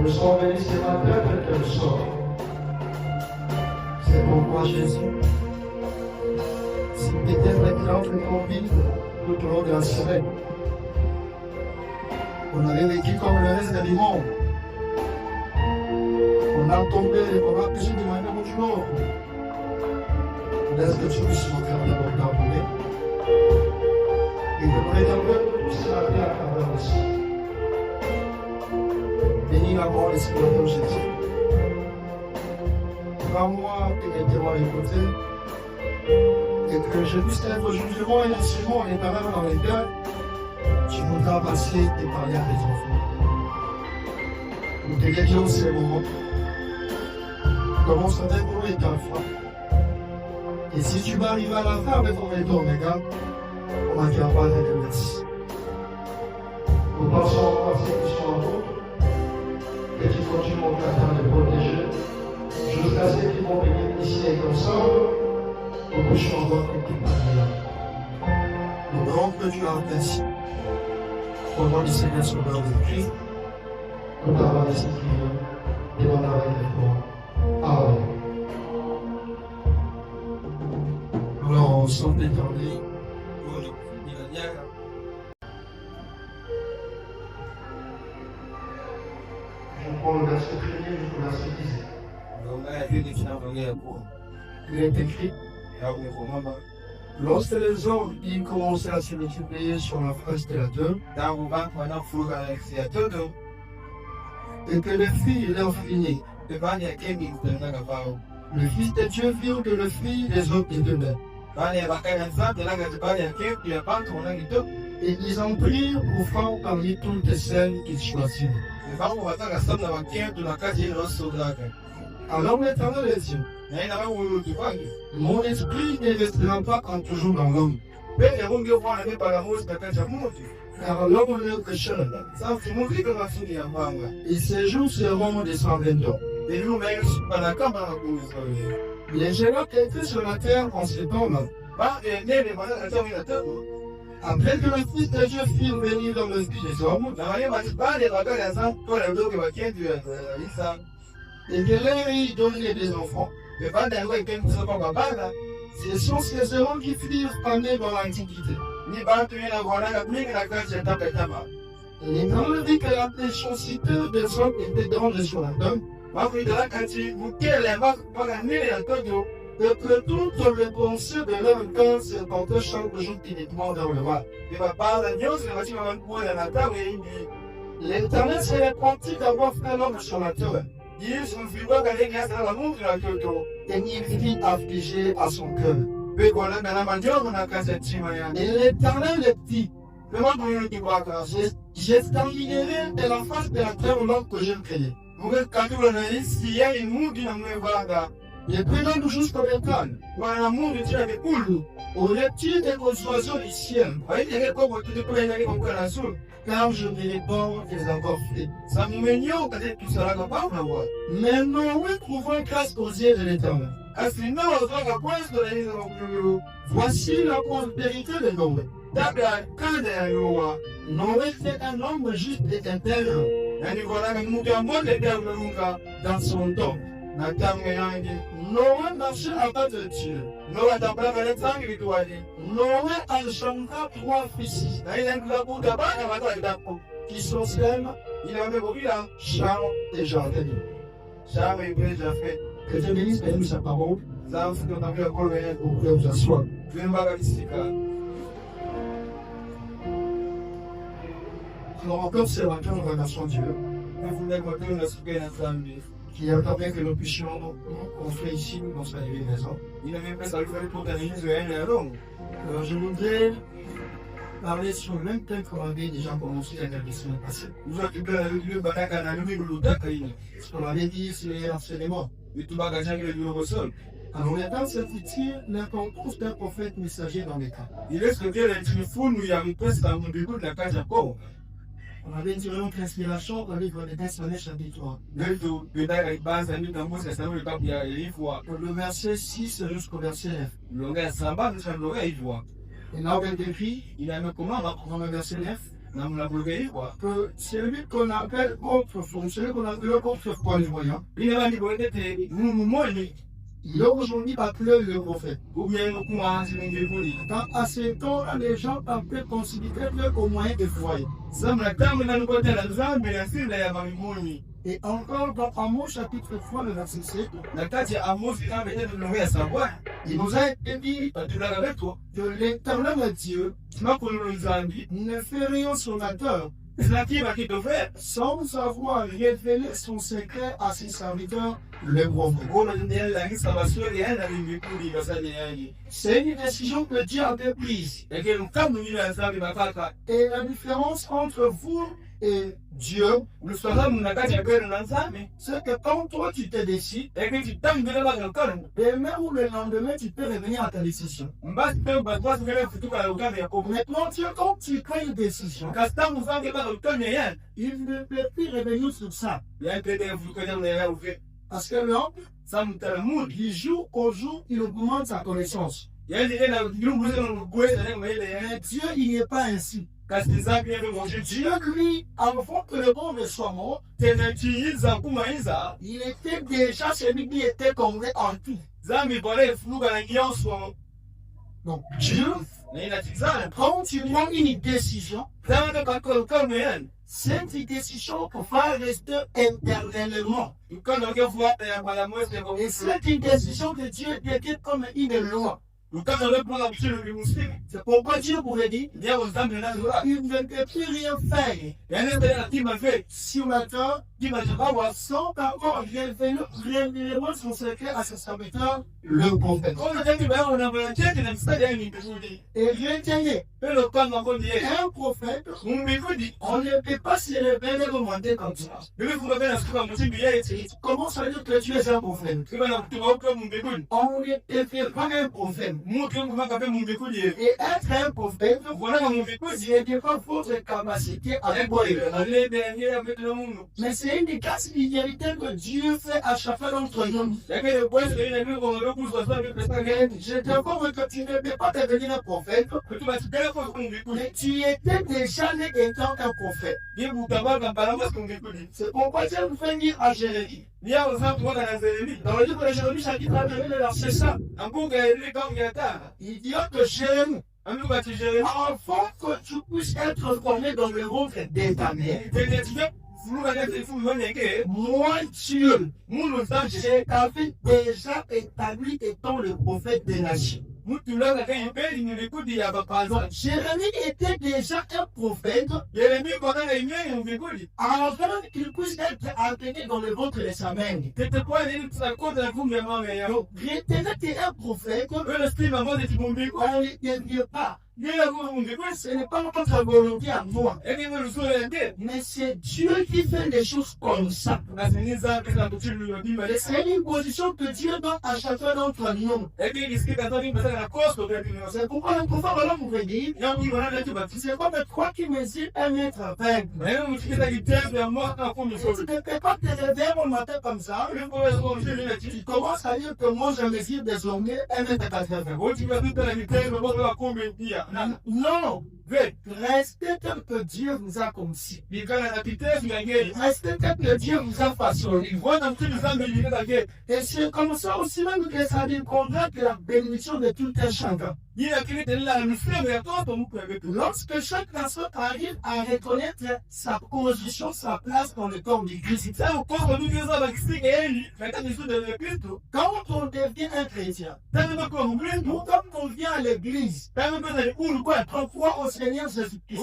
nous sommes bénis ce matin tel que nous sommes. C'est pourquoi Jésus, si peut-être l'exemple qu'on vit tout au long de la semaine, on avait vécu comme le reste du monde. On a tombé, on a péché de manière autre. Laisse que tu puisses montrer en d'abord pardonner. Et de préserver tout ce matin à travers le sang. Bénis la mort l'Esprit de Jésus. Prends-moi et mettez-moi les côtés. Et que je puisse être jugement et instrument et parents dans les cœurs. Tu voudras passer et parler à tes enfants. Nous te dédions ces moments. Commence à découvrir ta foi. Et si tu vas arriver à la fin avec ton retour, mes gars, on va dire pas de merci. Nous passons en constitution en route. Et tu continues mon temps de protéger. Jusqu'à ce qu'ils vont venir ici et ensemble. Nous couchons en votre équipe à nous rendons que tu as ainsi. Au nom du Seigneur Sauveur de Christ, nous t'avons laissé prier et on a avec toi. Amen. Alors, on s'en détendait. Je prends le verset 1er jusqu'au verset 10. Il est écrit. Lorsque les hommes ils commençaient à se multiplier sur la face de la terre, et que les filles leur furent nées, le Fils de Dieu vit que le Fils des hommes est demain. Et ils en prirent pour faire parmi toutes celles qu'ils choisirent. Alors l'Éternel les yeux. Mon esprit ne restera pas en toujours dans l'homme. Car l'homme ne péchera. Et ses jours seront des 120 ans. Les géants étaient sur la terre en ce temps-là. Après que le Fils de Dieu fut venu dans le vie des hommes, et que leur ait donné des enfants, ce sont ces hommes qui furent nés dans l'Antiquité. L'Éternel dit que la méchanceté des hommes était grande sur la terre, et que toutes les pensées de leur cœur se portaient chaque jour uniquement dans le mal. L'Éternel s'est repenti d'avoir fait l'homme sur la terre. Et il fit affliger à son cœur. Et l'Éternel le dit, j'exterminerai de la face de la terre l'homme que j'ai créé. Les prénoms jusqu'au bétail, aux reptiles et aux oiseaux du ciel, car je ne les bords des encore faits. Mais Noé trouvant grâce aux yeux de l'Éternel. Voici la prospérité de Noé. Noé fait un homme juste et intègre dans son temps. Noé marchait à pas de Dieu. Noé engendra 3 fils qui sont Sem, Cham et Jardin. Que Dieu bénisse et nous sa parole. Vous pouvez vous asseoir. Alors encore ce matin, nous remercions Dieu qui a permis que nous puissions nous construire ici dans sa nouvelle maison. Alors je voudrais parler sur le même thème qu'on avait déjà commencé la semaine passée. Ce qu'on avait dit, c'est l'enseignement. Alors maintenant, cette outil l'importance d'un prophète messager dans les cas. On avait tiré notre inspiration dans le livre des Thessaloniciens chapitre 3. Le verset 6 jusqu'au verset 9. Et là, on a écrit, dans le verset 9, que celui qu'on appelle autre foi, celui qu'on appelle autre foi, les voyants, il est aujourd'hui appelé le prophète. Dans à ce temps, les gens appellent considérer au moyen de foi. Et encore dans Amos chapitre 3, le verset 7, il nous a été dit que l'Éternel Dieu ne fait rien sur la terre sans avoir révélé son secret à ses serviteurs, les prophètes. C'est une décision que Dieu avait prise. Et la différence entre vous et Dieu, c'est que quand toi tu te décides, demain ou le lendemain, tu peux revenir à ta décision. Maintenant, Dieu, quand tu prends une décision, il ne peut plus revenir sur ça. Parce que l'homme, du jour au jour, il augmente sa connaissance. Mais Dieu, il n'est pas ainsi. Dieu, lui, avant que le monde soit mort, il était déjà celui qui était complet en tout. Donc, Dieu, quand tu prends une décision, cette décision va rester éternellement. Et c'est une décision que Dieu décrète comme une loi. C'est pourquoi Dieu pouvait dire, il ne peut plus rien faire sur la terre sans avoir révélé son secret à ses serviteurs, le prophète. Et retenez, un prophète, on ne peut pas se révéler demander comme ça. Comment ça veut dire que tu es un prophète? On ne peut pas un prophète. Et être un prophète, c'est de pas votre capacité avec moi. Mais c'est une des casse-fidélité que Dieu fait à chacun d'entre nous. Je te confirme que tu ne peux pas devenir un prophète, mais tu étais déjà né étant un prophète. C'est pourquoi Dieu nous fait dire à Jérémie. Dans le livre de Jérémie, chapitre 1, verset 5. Il dit que Jérémie, afin que tu puisses être formé dans le ventre de ta mère, moi, Dieu, je t'avais déjà établi étant le prophète des nations. Jérémie était déjà un prophète avant qu'il puisse être entraîné dans le ventre de sa mère. Donc, retenez que un prophète, on ne devient pas. Ce n'est pas notre volonté à moi, mais c'est Dieu qui fait les choses comme ça. C'est une position que Dieu donne à chacun d'entre nous. C'est pourquoi un prophète va vous dire, c'est comme toi qui mesures 1m20. Tu ne peux pas te réveiller au matin comme ça. Tu commences à dire que moi je mesure désormais 1m80. Non, restez tel que Dieu vous a conçu. Restez tel que Dieu vous a façonné. Et c'est comme ça aussi même que ça dépendra de la bénédiction de tout un chacun. Lorsque chaque personne arrive à reconnaître sa position, sa place dans le corps du Christ, quand on devient un chrétien, ou quand on vient à l'église, on croit au Seigneur Jésus-Christ.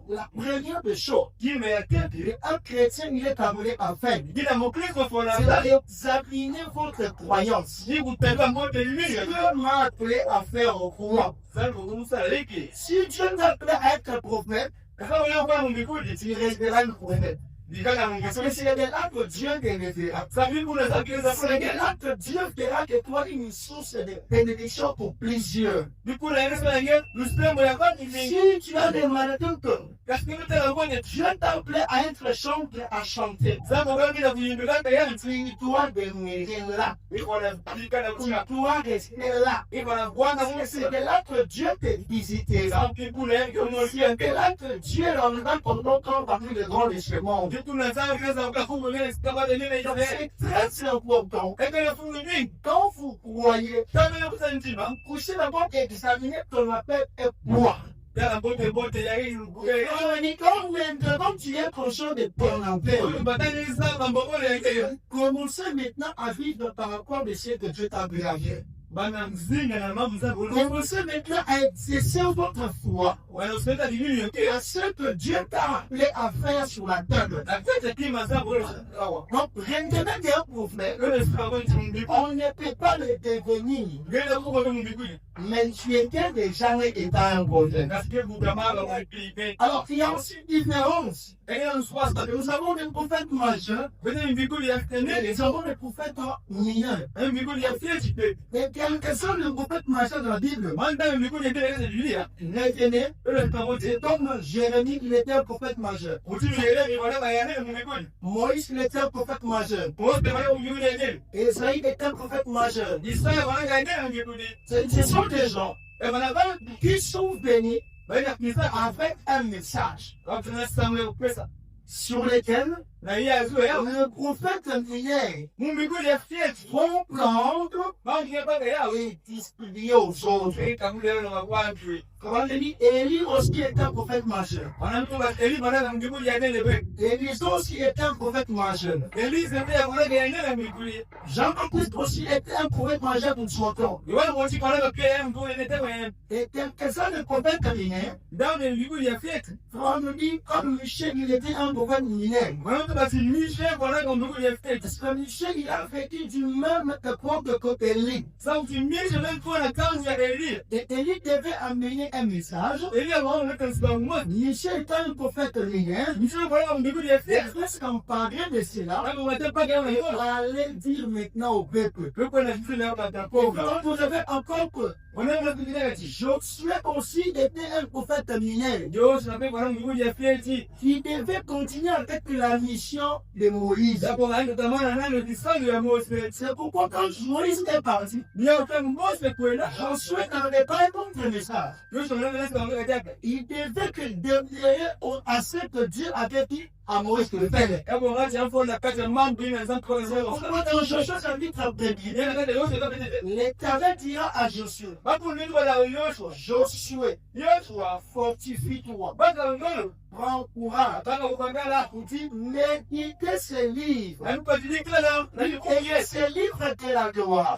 La première des choses, un chrétien, il est appelé à faire, c'est d'examiner votre croyance. Dieu m'a appelé à faire au courant. Si Dieu t'a appelé à être prophète, tu resteras le prophète. C'est de là que Dieu te révélera. C'est de là que Dieu fera que toi une source de bénédiction pour plusieurs. Si tu as demandé que Dieu t'appelait à être chanteur, à chanter, tu dois demeurer là. Tu dois rester là. C'est de là que Dieu te visitera. C'est de là que Dieu rendra ton nom comme parmi les grands de ce monde. C'est très important. Quand vous croyez, couchez d'abord examiner ton appel et quoi. Quand tu es conscient de ton appel, commencez maintenant à vivre par rapport à ce que Dieu t'a grave. Commencez maintenant à exercer votre foi à ce que Dieu t'a appelé à faire sur la terre. Donc, maintenant d'un prophète, on ne peut pas le devenir. Mais tu étais déjà étant un prophète. Alors, il y a aussi une différence. Nous avons des prophètes majeurs et nous avons des prophètes mineurs. Mais quels sont les prophètes majeurs de la Bible? Comme Jérémie, il était un prophète majeur. Moïse, il était un prophète majeur. Esaïe était un prophète majeur. Ce sont des gens qui sont bénis avec un message sur lequel le prophète mineur vont prendre et distribuer aux autres. Comment Élie aussi était un prophète majeur. Élisée aussi était un prophète majeur. Jean-Baptiste aussi était un prophète majeur pour son temps. Et quels sont les prophètes mineurs? On dit comme Michel, il était un prophète mineur. Parce que Michel, il a vécu du même époque que Élie. Et Élie devait amener un message. Michel est un prophète mineur. Lorsqu'on parlait de cela, on allait dire maintenant au peuple. Donc vous avez encore peu. Josué aussi était un prophète mineur qui devait continuer avec la mission de Moïse. C'est pourquoi quand Moïse est parti, Josué n'avait pas un bon message. Il devait que demeurer à ce que Dieu avait dit à Moïse de le faire. Dans Josué chapitre 2, l'Éternel dira à Josué, Josué, fortifie-toi, prends courage, méditez ce livre, et ce livre de la gloire,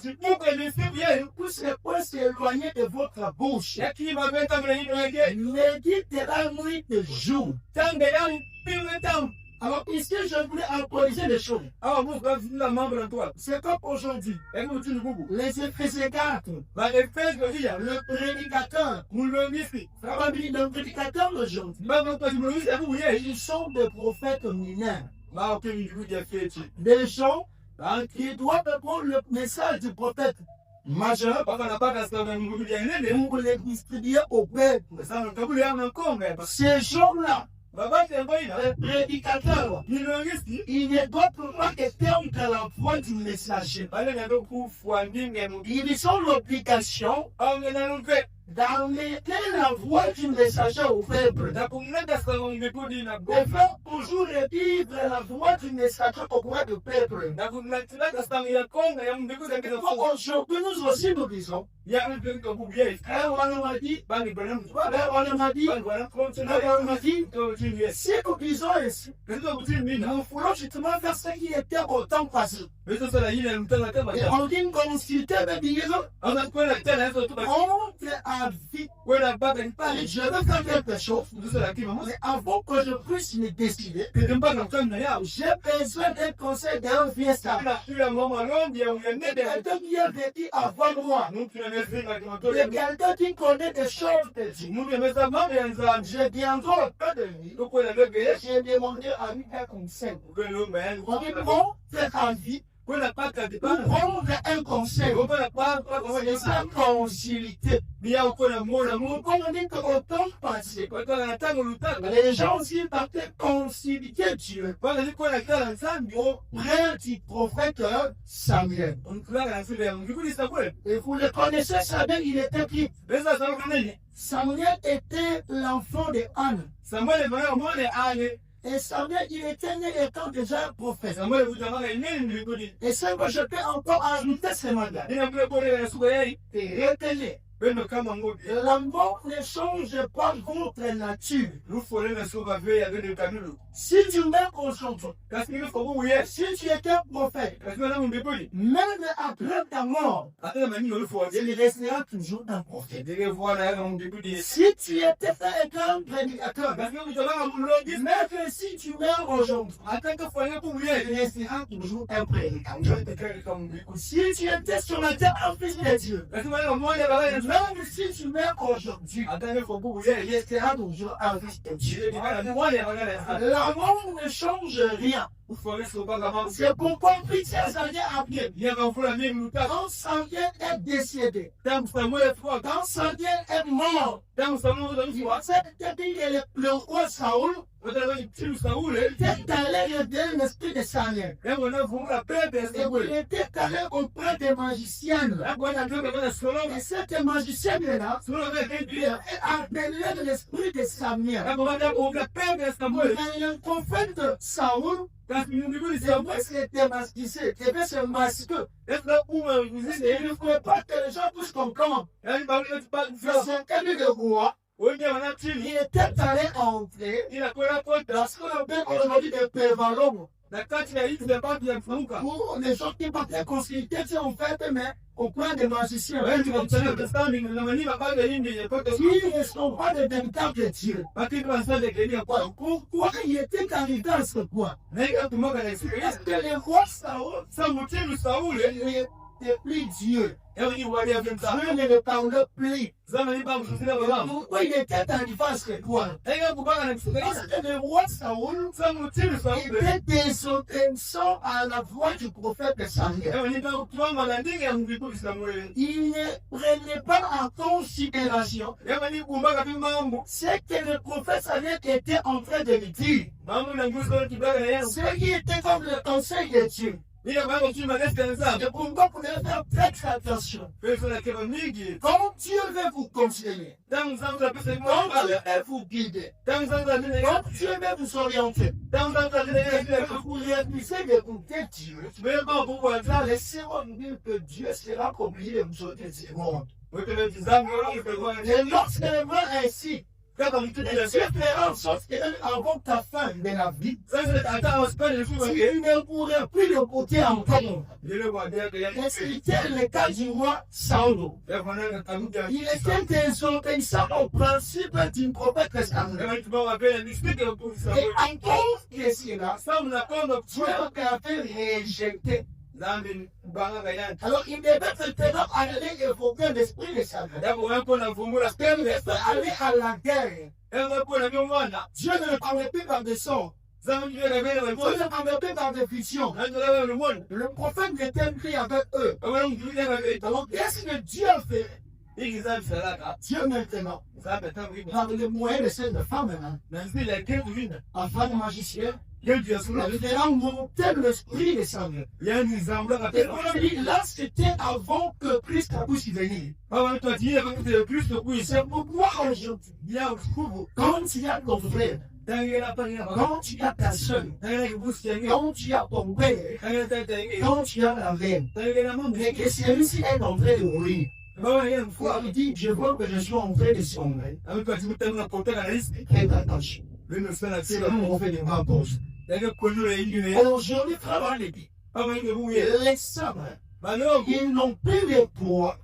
pour ce point s'éloigner de votre bouche, méditez la nuit de jour. Alors ici, je voulais encourager les choses. C'est comme aujourd'hui. Les Éphésiens 4. Le prédicateur. Le prédicateur aujourd'hui. Ils sont des prophètes mineurs. Des gens qui doivent prendre le message du prophète majeur pour les distribuer au peuple. Ces gens-là, le prédicateur, il ne doit pas être dans la voix du messager. Ils ont l'obligation d'amener la voix du messager au peuple. De faire toujours revivre la voix du messager auprès du peuple. Aujourd'hui, nous aussi nous disons. On m'a dit, si nous disons ici, nous voulons justement faire ce qui était au temps passé. Et on dit une consulter de disons, on fait envie. Je veux faire quelque chose. Mais avant que je puisse me décider, j'ai besoin d'un conseil d'un vieux savant. Quelqu'un qui a vécu avant moi. Quelqu'un qui connaît des choses de Dieu. Je viendrai auprès de lui. J'ai demandé à lui un conseil. Pour faire envie. Pour prendre un conseil, c'est sa concilité. Comme on dit qu'au temps passé, les gens aussi partaient concilier Dieu. Auprès du prophète Samuel. Et vous le connaissez, Samuel, il était qui? Samuel était l'enfant de Anne. Et Samuel, il était né étant déjà un prophète. Et ça, je peux encore ajouter ce mandat. Et retenez. L'amour ne change pas votre nature. Si tu meurs aujourd'hui, si tu étais un prophète, même après ta mort, il restera toujours un prophète. Si tu étais un grand prédicateur, même si tu meurs aujourd'hui, il restera toujours un prédicateur. Si tu étais sur la terre un fils de Dieu, même si tu meurs aujourd'hui, il restera toujours un fils de Dieu. L'amour ne change rien. C'est pourquoi plusieurs années après, quand Samuel est décédé, quand Samuel est mort, c'est-à-dire le roi Saoul, était allé aider l'esprit de Samuel. Et il était allé auprès des magiciennes. Et cette magicienne-là a appelé l'esprit de Samuel. Et le prophète Saoul, devait se démasquer, devait se masquer. Il ne faut pas que les gens puissent comprendre. C'est un de roi. Il était allé entrer parce qu'on appelle aujourd'hui des pévalons. Pour les gens qui partaient consulter, en fait, mais au point des magiciens. Ils ne sont pas de véritables dieux. Pourquoi il était arrivé à ce point? Parce que le roi Saoul n'était plus Dieu. Dieu ne le parle plus. Pourquoi il était arrivé à ce point? Parce que le roi Saoul était désobéissant à la voix du prophète Samuel. Il ne prenait pas en considération ce que le prophète Samuel était en train de lui dire. Ce qui était comme le conseil de Dieu. Et pourquoi vous devez faire très attention? Quand Dieu veut vous conseiller, quand Dieu veut vous guider, quand Dieu veut vous orienter, vous réalisez d'écouter Dieu, laissez-moi vous dire que Dieu sera obligé de vous ôter du monde. Et lorsque le monde est ainsi, Dieu fera en sorte qu'avant ta fin de la vie, tu ne pourrais plus le porter encore. Et c'était le cas du roi Saoul. Il était désobéissant au principe du prophète Samuel. Et encore que cela, Dieu avait rejeté. Alors il devait maintenant aller évoquer l'esprit de Samuel. Il devait aller à la guerre. Dieu ne le parlait plus dans des sons. Dieu ne le parlait plus dans des visions. Le prophète n'était plus avec eux. Alors qu'est-ce que Dieu a fait? Dieu maintenant, par le moyen de cette femme, afin de magicien, il a monté l'esprit de Samuel. Et là, c'était avant que Christ puisse venir. C'est pourquoi aujourd'hui, quand tu as ton frère, quand tu as ta soeur, quand tu as ton père, quand tu as la reine, et que celui-ci est en train de mourir. Il dit, je vois que je suis en train de sombrer. Faites attention. C'est là où on fait des grandes pauses. Alors aujourd'hui, travaille les billes. Les sabres, ils n'ont plus le poids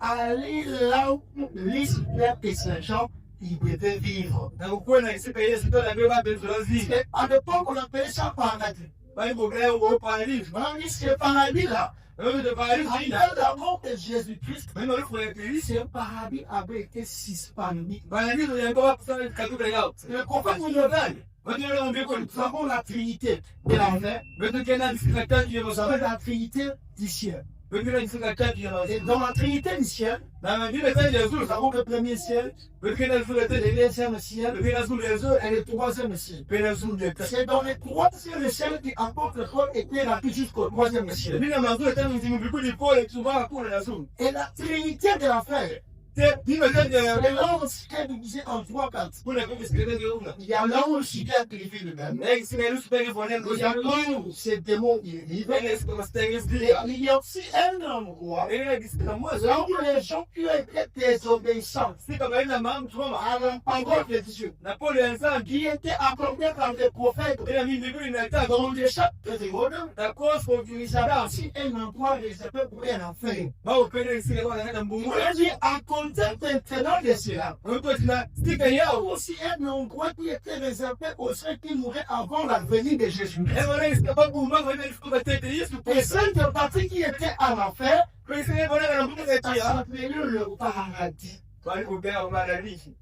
aller là où les super et Saint-Jean, ils devaient vivre. Na kukwena isika Yesu tola beba bezozi. Et à l'époque, on appelait ça paradis. Bali bogea au paradis. Mais ce paradis-là, Le paradis ina. avant la mort de Jésus-Christ, Mimi liko ya Kristo. ce paradis avait été suspendu. Paradis ndio kwa kusana kaduka yao. Le prophète nous révèle, Watu wale wambeko nous avons la Trinité de l'enfer, wetu kena disika tatu ya nous avons mosaba. la Trinité du ciel. Wetu kena disika tatu ya Et mosaba. dans la Trinité du ciel, Na mimi tena Yesu. nous avons le premier ciel, Wetu kena disika le tatu. deuxième ciel Wetu kena disika Yesu. et le troisième ciel. Pena Yesu ndio. C'est dans les troisième ciel qui apporte le corps était rempli jusqu'au troisième ciel. Mimi na mazuri tena mzimu bikuli pole tuba kule Yesu. Et la Trinité de l'enfer, Te dime tena c'est l'ange qui est divisé en trois parties. kuna kwa sikete ndio. Il y a l'ange qui vient purifier lui-même. Negi sina Yesu peke fone Il y a l'ange, c'est le démon qui est libre. Pele siku mastenge Et zdia. il y a aussi un endroit, Ile disika moja. là où les gens qui ont été désobéissants Si kama ina mamu tuoma. à la parole de Dieu, Na pole yansa qui étaient accordés par des prophètes ila mimi bikuli nataka. dans les chapitres de Rhodes, Na kosko il y avait aussi un endroit réservé pour un enfer. ba upende sika kwa nenda mbungu. On dit à compter maintenant de cela. Mtu tina stika Il y a yao. aussi un endroit qui était réservé aux ceux qui mouraient avant la venue de Jésus-Christ. Ewa sika babu mama ile siku batete Yesu Et pesa. cette partie qui était à l'enfer, Pesa ile bwana na mbungu ça yetia. s'appelait le paradis. Bali kubea mara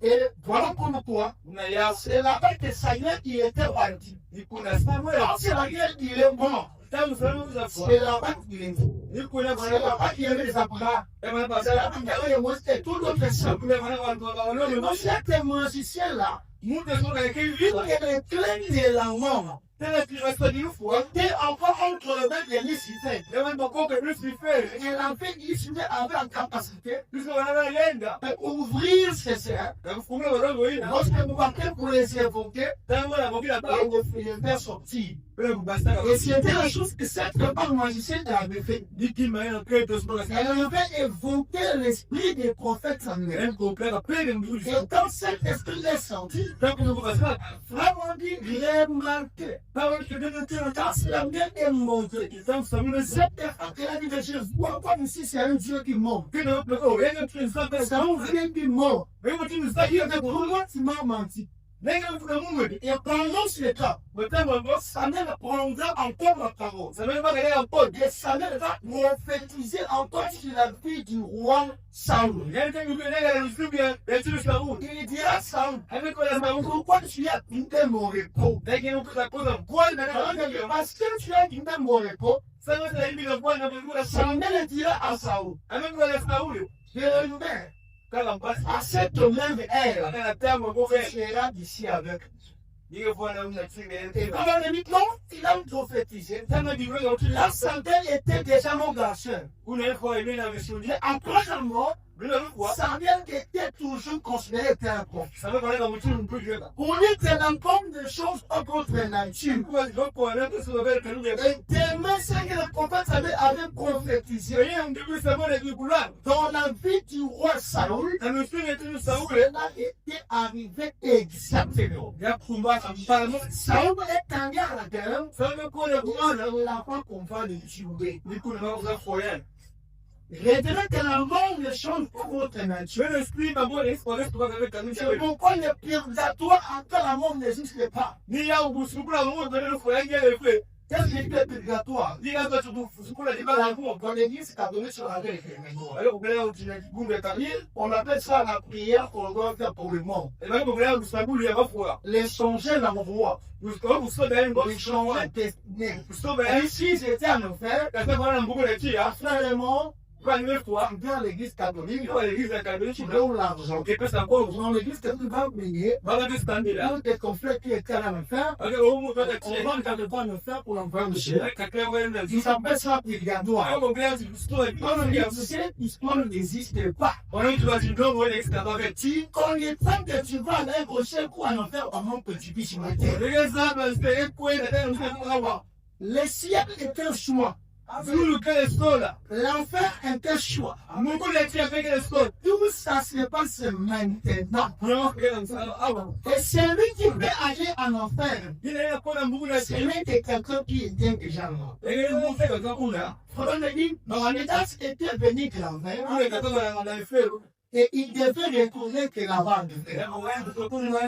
Et voilà pourquoi na ya c'est là-bas que Seigneur qui était parti. nikuna samuel Quand c'est la guerre, il est mort. tamu sana za fwa C'est là-bas qu'il est mort. nikuna C'est bwana là-bas qu'il y avait les Abraham. ema C'est basa là-bas qu'il y avait les Moïse et tout d'autres choses. kuna bwana wa baba Et wano donc, ces musiciens-là, mtu soka yake hivi ils étaient pleins de la mort. tena kirasa ni fwa Étaient encore entre les mains de Lucifer. ema bako ke Lucifer Et en fait, Lucifer avait la capacité Lucifer wana yenda d'ouvrir ses serres. na kufungula roho hii Lorsque vous partez pour les évoquer, tamu na bokila ba et de faire sortir. bila kubasa Et c'était la chose que cette part magicienne avait fait. dikima ya kreto soka Elle avait évoqué l'esprit des prophètes Samuel. en ko pera pele mbuzi Et quand cet esprit l'est sorti, tamu no kubasa vraiment dit, remarquez. tamu kidene tena Quand Samuel est monté, tamu samuel cette femme qui a dit de Jésus, pourquoi ici c'est un Dieu qui monte? kidene ko yenga trinsa C'est un vrai qui monte. wewe tinu saki Et ya pour moi, tu m'as menti. nenga mfuna mungu Et pendant ce temps, mtamu boss Samuel prendra encore la parole. samuel ba ya pod Et Samuel va prophétiser encore sur la vie du roi Saül. yanga yuko nsubiya ya tinu sawu Il dira à Saül, avec la sawu pourquoi tu as quitté mon repos? ndege nuko koza kwa na Parce que tu as quitté mon repos, sawa sa hivi na kwa na bingura Samuel dira à Saül, avec la sawu demain, kala mpasi à cette même heure, akana tamu ko tu fe seras d'ici avec. yige fwa na una Et tsine pendant le mi-temps, il a prophétisé. tama diwe ya utila La santé était déjà mon garçon. una kwa ile na visuli Mais après sa mort, bila kwa Samuel était toujours considéré comme un prophète. sawa kwa na mtu mpuje ka On est un ensemble de choses en contre nature. kwa kwa na kwa sababu kanu ya Et tellement c'est que le prophète Samuel avait prophétisé yeye ndio sababu ya kula dans la vie du roi Saül. amesema tinu sawu Cela était arrivé exactement. ya kumba sampalmo Saül est allé à la guerre. sawa kwa na On ne l'a pas combat de Judas. nikuna na kwa ya Retenez que la mort ne change pas votre nature. je l'esprit mabo est pour rester avec kanu C'est pourquoi le purgatoire après la mort n'existe pas. ni ya ubusukula ngo ndio kwa yeye ile Qu'est-ce que le purgatoire? ni ya watu kusukula ni Dans bala la cour, dans l'église catholique sur la guerre. alors ukala utina kumbe kali On appelle ça la prière qu'on doit faire pour le mort. et là ukala usabuli ya bafua Les changer l'envoi. usko usoda ngo Les changer destiné. usoba Ainsi, j'étais en enfer. kasa bana mbugo ya tia Après le mort, kwa ni fois dans l'église catholique, kwa l'église ya Katoliki tu donnes l'argent. ke pesa kwa Dans l'église catholique, va payer. bala de standela Tous les conflits qui étaient à l'enfer, ake o mu toka on tia va dans le bon enfer pour l'envoyer au ciel. kaka wenda Ils appellent ça purgatoire. au ngela ustoa Dans l'église, l'histoire n'existe pas. on est toi du nom wala extra avec Si on est temps que tu vas aller au ciel pour en enfer, comment que tu puisses monter? les gars ça c'est quoi la tête on va Le ciel est un choix. Zulu que le sol. L'enfer est un choix. Beaucoup de gens avec le sol. Tout ça se passe maintenant. Vraiment que dans ça. Avant. Et celui qui peut aller en enfer, Il est là pour un bout de c'est lui qui est quelqu'un qui était déjà mort. Et il est monté comme ça pour là. Frère me dit, Mohamedas était venu de l'enfer On est quand on a fait. et il devait retourner que la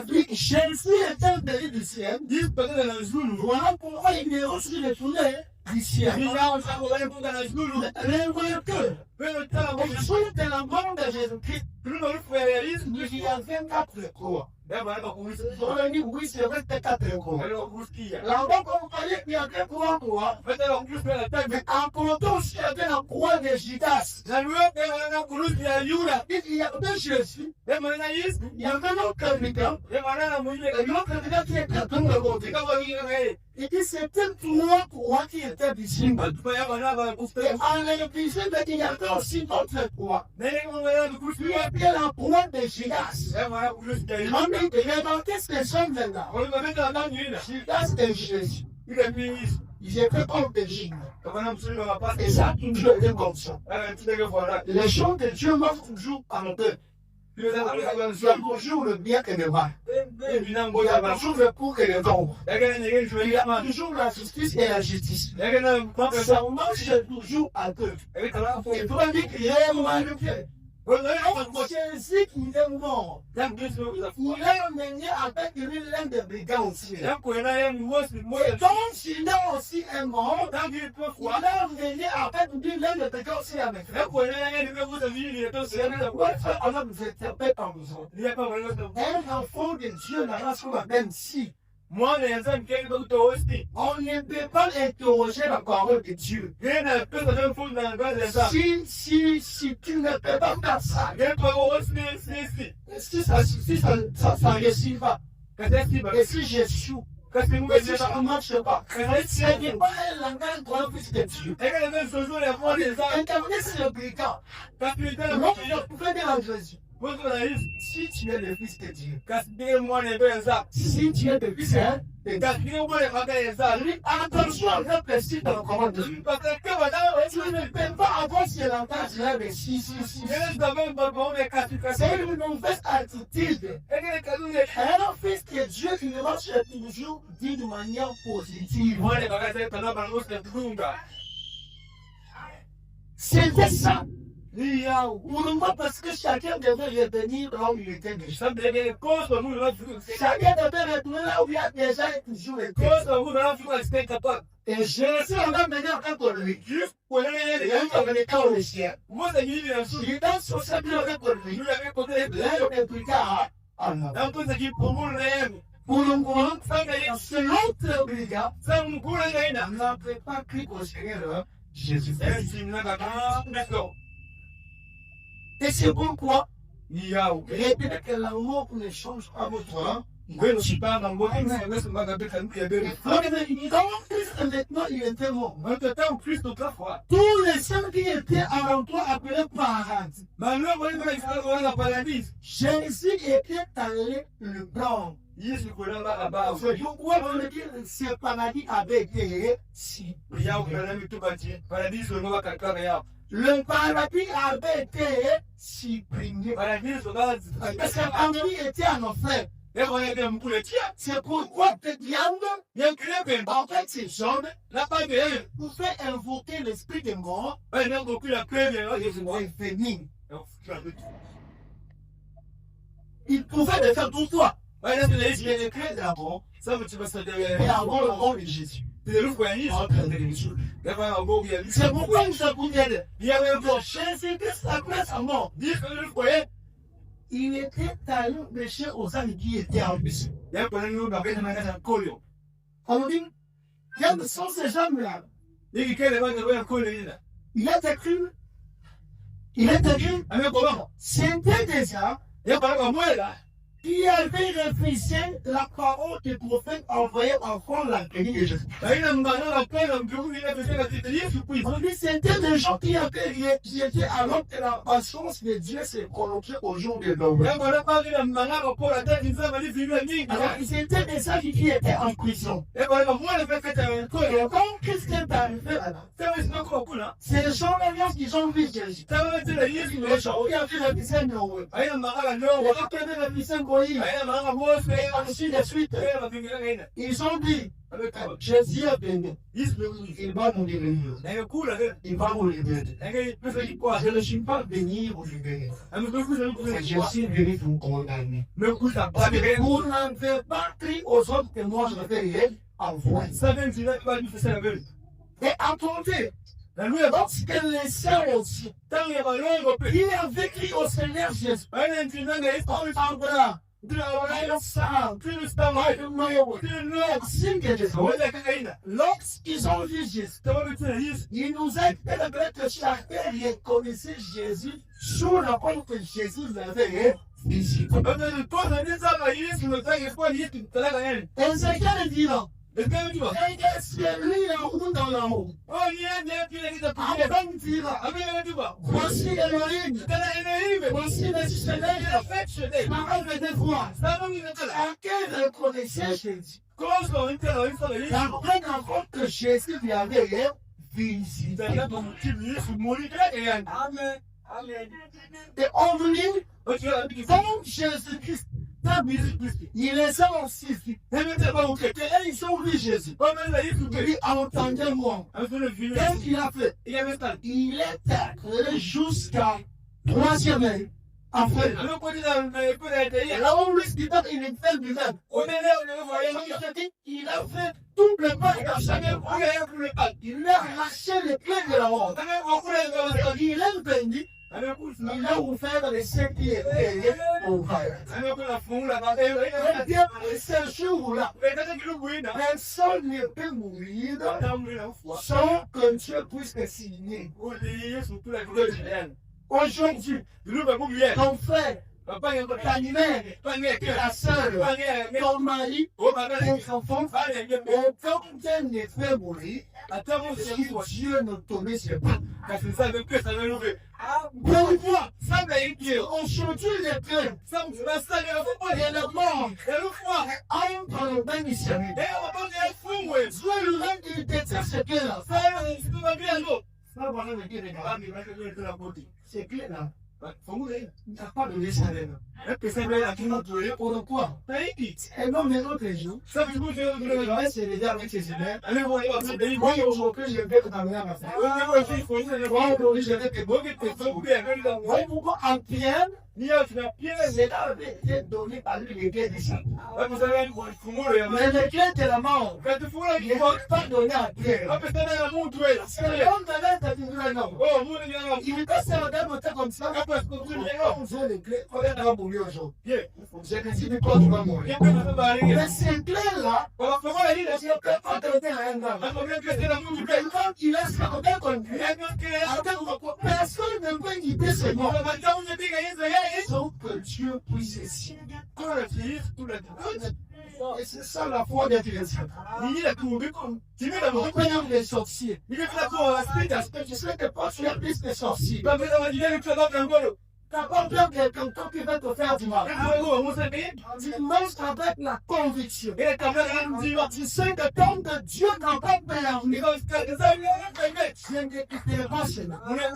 Puis Jésus était venu du ciel. Dis peut-être dans le Zulu. Voilà pourquoi il est aussi retourné du ciel. Il a un savoir pour dans le Zulu. L'inventeur, Mais le temps, le jour de la mort de Jésus-Christ, plus dans le réalisme. il y a 24 croix. D'abord, on vous dit. On a dit oui, c'est 24 croix. Alors, vous qui y a. Là-bas, on parlait qu'il y a que 3 croix. Peut-être en plus de la table. Mais en comptant aussi, il y avait la croix de Judas. La loi, elle a couru de la Yura. Il y avait Jésus, Et mon analyse, il y avait notre candidat, et voilà la mouille. et notre candidat qui était comme le monde. C'est comme on dit, Il dit c'était 3 croix qui étaient ici. tu peux y avoir là, va vous Et faire. en l'épisode, il y avait aussi d'autres croix. Mais on va le coup de Il y avait la croix de Judas. Et voilà, vous le savez. On dit que remarquez ces gens-là. On va mettre dans la nuit, là. Judas et Jésus, Il est mis. ils étaient comme des gîtes. Comme un absolu, on va pas. Et ça a toujours été comme ça. Tu sais que voilà. Les gens de Dieu marchent toujours en deux. Tu les as dans Il y a toujours le bien et le mal. Évidemment, Il y a toujours le pour et le contre. il y a quelqu'un qui Il y a toujours la justice et la justice. il y a quelqu'un qui Ça marche toujours à deux. Et pour dire qu'il est manipulé. Jésus qui est mort, il est mené avec lui l'un des brigands aussi. Et donc, s'il est aussi un mort, il est mené avec lui l'un des brigands aussi avec lui. On a besoin pas en besoin. Un enfant de Dieu n'a pas sur la même si. Moi, les hommes qui ont été aussi. On ne peut pas interroger la parole de Dieu. Il y a un peu de fou dans le bas des arbres. Si tu ne peux pas faire ça, Il y a pas aussi, si ça réussit pas, et si j'échoue, Quand c'est nous, et si ça ne marche pas, ce n'est pas un langage grand fils de Dieu. et quand même, ce jour, les mois des arbres. Intervenir sur le brigand. Quand tu es dans Moi, le je pouvais dire à Jésus, moi, je l'ai dit. si tu es le fils de Dieu, Quand tu es moi, les deux arbres. si tu es le fils de Dieu, Quand tu es moi, les magas des arbres. attention à réfléchir dans le commande de Dieu. Parce que madame, Tu ne peux pas avoir ce langage là de si. je ne savais pas comment on est cassé. C'est une mauvaise attitude. Et que les cadeaux, les Un fils de Dieu qui ne marche toujours d'une manière positive. moi, les magasins, pendant que nous, c'est tout, gars. C'était ça. Il y a où? Pourquoi? Parce que chacun devait revenir là où il était déjà. Ça me dit que les causes de nous, là, Chacun devait retourner là où il a déjà toujours été. causes de nous, là, c'était capable. Et Jésus en a mené en pour lui. Juste pour aller, Et là, il avait quand le chien. moi, c'est lui, bien sûr. Il est sur sa vie pour lui. Nous l'avons côté de Là, il est plus tard. Alors, un peu de qui pour nous, l'aime. pour le moment, Sans gagner, c'est l'autre brigand. sans nous, pour le gagner. On n'a pas pris au Seigneur Jésus. Et si nous n'avons d'accord. Et c'est pourquoi, Il y a où? répète que l'amour ne change pas votre. Je ne suis pas dans le bon mais c'est pas dans le cas de Dans Christ, maintenant, il était mort. un peu temps plus d'autrefois. Tous les saints qui étaient avant toi appelés paradis. Maintenant, on va aller dans le paradis. Jésus était allé le prendre. Il est sur le là-bas. C'est pourquoi on veut dire que ce paradis avait été si. Il y a où il y a tout bâti. Paradis, on va quelqu'un. Le paradis avait été supprimé. Paradis, on va. Parce qu'Henri était en enfer. Et on a un coup de tir. C'est pourquoi te diable, Il y a un crème. en fait, ces jambes, La part de elle. pouvaient invoquer l'esprit de mort Il y a beaucoup de crème. et venir. Il pouvait le faire pour toi. Il y a des Il est écrit d'abord. ça me tue parce que Et avant le nom de Jésus. c'est le foyer. C'est pourquoi nous avons dit, Il y avait un peu. Jésus-Christ, après sa mort, Dire que le foyer. il était allé pécher aux âmes qui étaient en bus. Il y a un peu de nous dans le magasin Colio. On dit, quels sont ces gens-là? Il y a un Colio. Il est écrit, Avec comment? c'était déjà Il y a pas de moi là. qui avait refusé la parole du prophète envoyé enfant la venue de Jésus. Haina mbana la pena mkimu ina pesa na tete Yesu Kristo. On dit c'était des gens qui étaient alors que la patience de Dieu s'est prolongée au jour de Noël. Ya bwana pale na mbana kwa pora tete nzama ni vile mingi. Alors c'était des sages qui étaient en prison. Ya bwana mwana pesa tete kwa. Et quand qu'est-ce qui est arrivé là-bas? Sasa sio kwa kula. C'est les gens là qui ont vu Jésus. Sasa tete Yesu Les gens qui ont vu la visite de Noël. haina mbana no. Les gens qui ont vu la visite de Goï. Haina mbana mose. Et ainsi de suite. Haina mabingira haina. Ils ont dit, Avec Jésus est venu. Yesu Kristo. Il va nous délivrer. Na kula tete. Il va nous libérer. Ngai pesa iko. Je ne suis pas venu vous libérer. Amekuja C'est je suis venu vous condamner. Mekuja. Vous n'avez pas pris aux autres que moi je vais rien envoyer. Sasa ndio kwa ni pesa na vile. Et attendez, Na lui ba. lorsque les saints aussi, Tangu ya balongo pe. il a vécu au Seigneur Jésus, Haina ndio ndio on entendra le sang, Plus tard, le noyau, le signe de Jésus. wala kaina. Lorsqu'ils ont vu Jésus, Kama tena Yesu. il nous a célébré que chacun reconnaissait Jésus sous la forme que Jésus l'avait visité. Baba ni poza ni zama Yesu nataka kwa Yesu talaka yani. Et c'est qu'elle dit là, Ndio tu. c'est lui là où dans l'amour. Oh ni ndio kile kita En pia. même temps, là, Amina tu ba. voici Elohim, Tena ina hivi. voici le Soleil, Affection. parole de voir. Sababu ni nataka. À quel reconnaissait Jésus? Koso intela intela Yesu. La première fois que Jésus lui avait visité. Tena kwa mtibu Yesu mori kile yani. Amen. Amen. Et on venait Ocha biki. comme Jésus-Christ. Il les a aussi vus. Et ils ont vu Jésus. Il entendez-moi. Qu'est-ce qu'il a fait? Il est allé jusqu'à troisième œil. Enfin, et là on lui dit qu'il est fait lui-même. Il a fait tout le pas à chaque fois. Il a arraché les clés de la mort. Il est venu. Il a ouvert les sept pieds au Père. Et bien, ce jour-là, personne ne peut mourir sans que Dieu puisse le signer. Aujourd'hui, ton frère, ta mère, ta soeur, ton mari, tes enfants, et quand ne fait mourir, si Dieu ne te laisse pas. Pourquoi? Aujourd'hui, les cœurs et le monde entrent dans le bain du Seigneur. Dieu lui-même, il déteste ce cœur. C'est clair là. Il n'a pas de descendant. Pourquoi? Et non, mais l'autre jour, c'est déjà avec ses humains. Moi, aujourd'hui, je vais t'amener à ma femme. Moi, aujourd'hui, je vais te donner. Moi, pourquoi en Pierre, c'est là été donné par lui les clés des saints. Mais les clés de la mort, il ne faut pas donner à Pierre. C'est l'homme de l'air de Dieu, non. Il est passé à un temps comme ça. J'ai les clés. Combien de temps pour lui aujourd'hui? J'ai décidé quand tu vas mourir. Mais ces clés-là, je ne peux pas donner à un homme. Quand il est scandé comme lui, personne ne peut guider ce monde. Sauf que Dieu puisse signer. Et c'est ça la foi des chrétiens. Regarde les sorciers. Tu sais que pas tu as plus de sorciers. T'as pas peur de quelqu'un qui va te faire du mal. Tu marches avec la conviction. Tu sais que tant que Dieu n'a pas permis, je ne quitterai pas chez nous. Même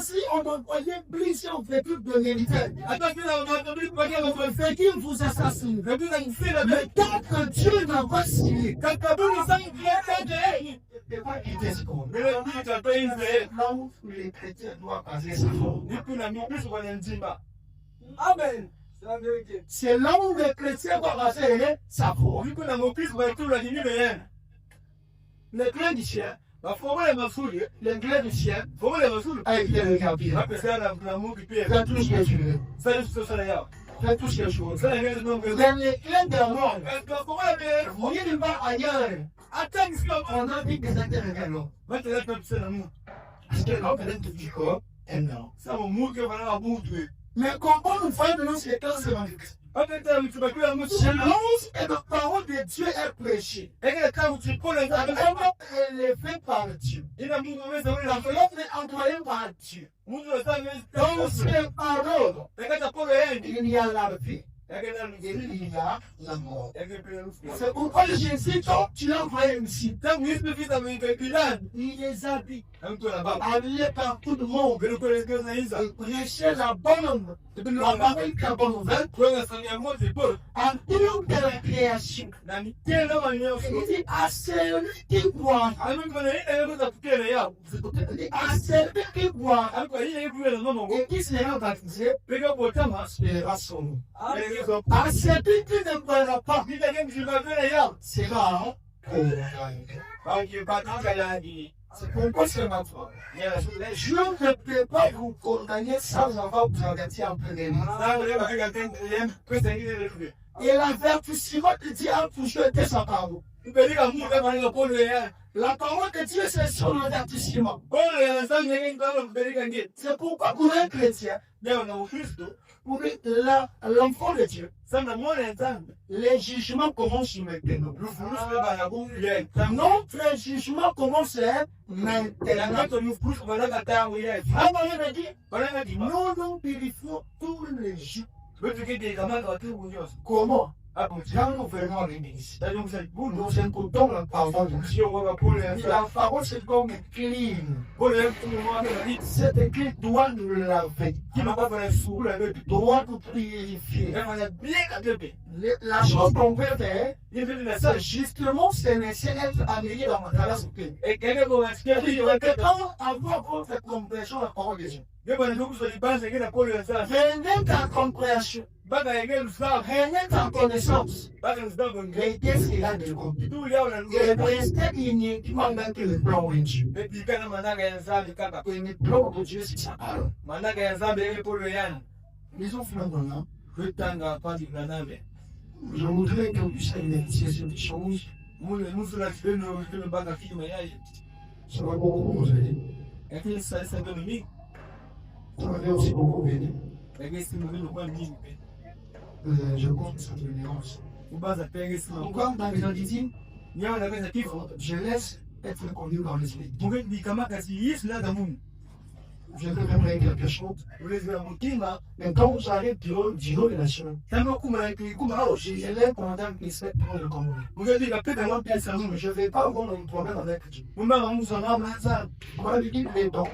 si on envoyait plusieurs véhicules de militaires, fait qu'ils vous assassinent. Mais tant que Dieu n'a pas signé, ne pas quitter ce monde. Là où les chrétiens doivent passer sa foi. Amen. C'est là où les chrétiens doivent passer sa foi. Le clé du ciel, le clé du ciel, avec le capitaine. Fais tout ce que tu veux. Fais tout ce que tu veux. Mais les clés de la mort, vous voyez le bas ailleurs. On a dit que c'était le galop. Parce que l'homme est un petit corps, et non. Mais comment nous voyons dans ces classes évangéliques? L'annonce et la parole de Dieu est prêchée. Elle est fait par Dieu. L'enveloppe est employée par Dieu. Dans ces paroles, il y a la vie. Il y a la mort. C'est pourquoi Jésus, quand tu l'as envoyé ici, il les a dit, allez par tout le monde, prêchez la bonne, la parole qui est la bonne nouvelle, en toute la création. Il dit à celui qui croit, à celui qui croit, et qui sera baptisé, sera sauvé. À celui qui ne croira pas, sera condamné. C'est pourquoi c'est ma foi. Je ne peux pas vous condamner sans avoir vous avertir en prévenant. Et l'avertissement de Dieu a toujours été sa parole. La parole de Dieu, c'est son avertissement. C'est pourquoi pour un chrétien, pour l'enfant de Dieu, les jugements commencent maintenant. Notre jugement commence maintenant. Nous nous purifions tous les jours. Comment? Quand nous venons à l'église, nous écoutons la parole de Dieu. La parole, c'est comme clean. Cet écrit doit nous laver, doit nous purifier. La chose qu'on veut faire, c'est justement, c'est d'être amené dans la classe. Et quand avoir votre compréhension de la parole de Dieu, venez ta compréhension. Rien ta connaissance. Mais qu'est-ce qu'il a de compris? Il restait uniquement dans le plan de Dieu. Et le plan de Dieu, c'est sa parole. Les enfants maintenant, je voudrais que vous puissiez cette chose. Ça va beaucoup vous aider. Ça va aussi beaucoup vous aider. Je compte cette réunion. Pourquoi dans les auditeurs, je laisse être conduit par l'esprit. Je vais préparer quelque chose. Mais quand j'arrive du haut de la chemin, je l'ai pendant que l'esprit prend le commandement. Je ne vais pas avoir un problème avec Dieu. Moi, je dis les dons.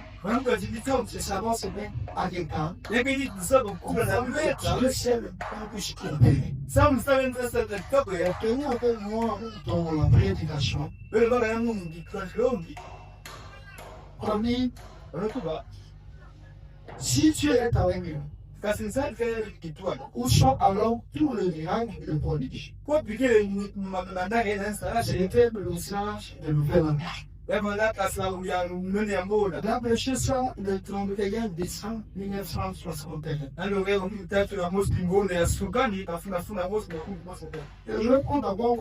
C'est savoir se mettre à l'écart. Je sais le temps que je connais. Tenez un peu moi dans la prédication. Promis, si tu es avec nous, où sont alors tous les miracles et les prodiges? C'était le message de nouvelle année. D'après ça, le 31 décembre 1961. Je prends d'abord,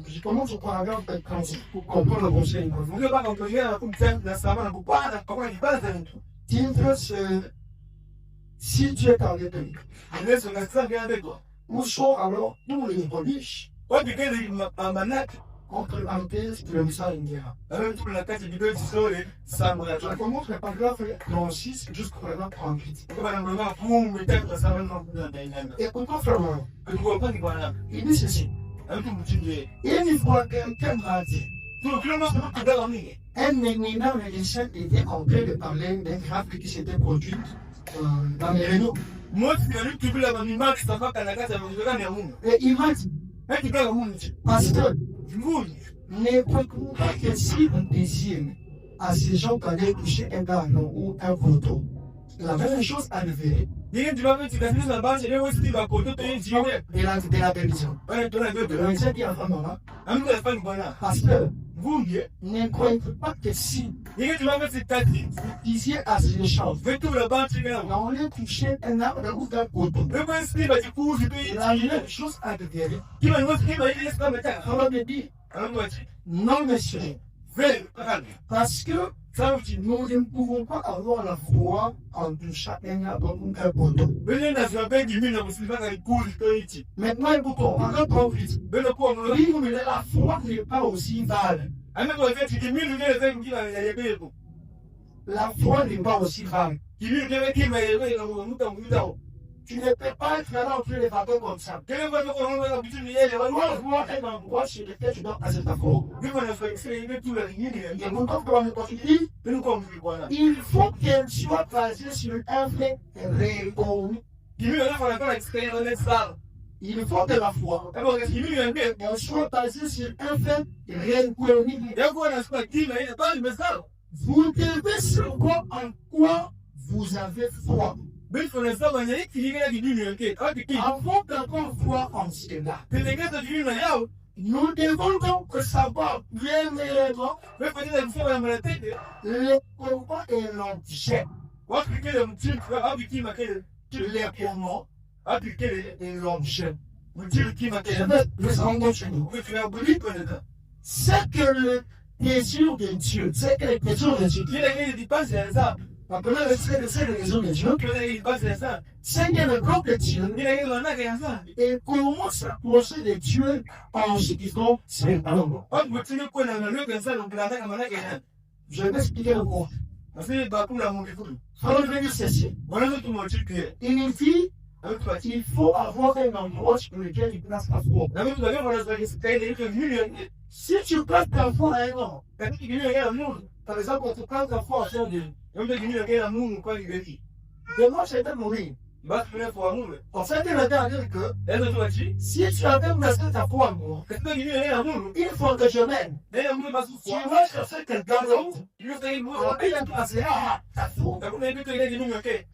je commence au paragraphe 35 pour comprendre le conseil. Titre, c'est si Dieu est avec nous. Où sont alors tous les prodiges? Contre l'antenne, le message indien. Je commence le paragraphe 36 jusqu'au paragraphe 38. Et pourquoi frère, il dit ceci. Une fois quelqu'un m'a dit, un éminent médecin était en train de parler d'un grave qui s'était produit dans les réunions. Et il m'a dit, pasteur, ne préoccupez pas que si on désire à ces gens qui allaient toucher un ballon ou un poteau, la même chose arriverait. De la télévision. Je dis à Famawa, pasteur, vous ne croyez pas que si vous disiez à ces gens, on allait toucher un arbre ou un poteau, la même chose arriverait. On va me dire, non monsieur, parce que Ça, tu Nous ne pouvons pas avoir la foi entre chacun d'entre nous un bonhomme. venez dans un pays qui vit dans le cinéma dans les cours de Haïti. Maintenant, écoutons, on entend vite. Venez pour nous. Oui, mais la foi n'est pas aussi vague. Ame kwa fait qui mille ne fait qui va y aller ko. La foi n'est pas aussi vague. Qui mille ne qui va y aller dans nous dans nous. Tu ne peux pas être là entre les bateaux comme ça. Quel va ko on va bitu ni yele Moi, wa. je vois un endroit sur lequel tu dois passer ta foi. Ni ko na fait c'est tout la ligne Et ni. mon temps, comment je dis, Nous comme vous voilà. il faut qu'elle soit basée sur un fait réel. Qui mille na fa la expérience de ça. Il faut que la foi D'abord qui mille en fait. elle soit basée sur un fait réel. Ya ko na pas qui mais pas le message. Vous devez savoir en quoi vous avez foi. Mais faut ça va y qui est qui dit en fait. Ah qui. Avant d'avoir foi en cela, C'est les gars de la yao. nous devons donc savoir bien réellement Mais faut dire que ça va me tête. le combat et l'objet. Wa que le petit ah qui m'a que Les comment ah qui que et l'objet. le petit qui m'a que. Nous allons chez nous. Vous faire brûler peut-être. C'est que le désir de Dieu, c'est que le désir de Dieu. Qui est dit pas c'est ça. Maintenant, c'est le désir de Dieu. Que les pas c'est ça. C'est que le corps de Dieu Il est dans la guerre ça. et comment s'approcher de Dieu en ce qui sont ses parents. Ah vous tenez quoi dans le que ça donc la comme la guerre. Je vais expliquer le mot. Parce que bah pour la mon fou. Alors, je vais dire ceci. Voilà tout mon truc que Il dit avec toi. qu'il faut avoir un endroit sur lequel il place la foi. La même chose voilà ça c'est des que millions. Si tu places ta foi à un endroit, Quand tu dis regarde nous. par exemple, on te place ta foi à faire de Comme tu dis regarde nous quoi il dit. demain, c'est de mourir. Bah tu fais pour nous. En fait, il va dire que Est-ce que toi tu? si tu avais placé ta foi en moi, Quand tu dis regarde nous. il faut que je m'aime. D'ailleurs nous pas sous Tu foi. vas chercher quelqu'un d'autre. Tu veux dire moi. Alors, il a placé ta foi. T'as combien de temps il a dit nous OK.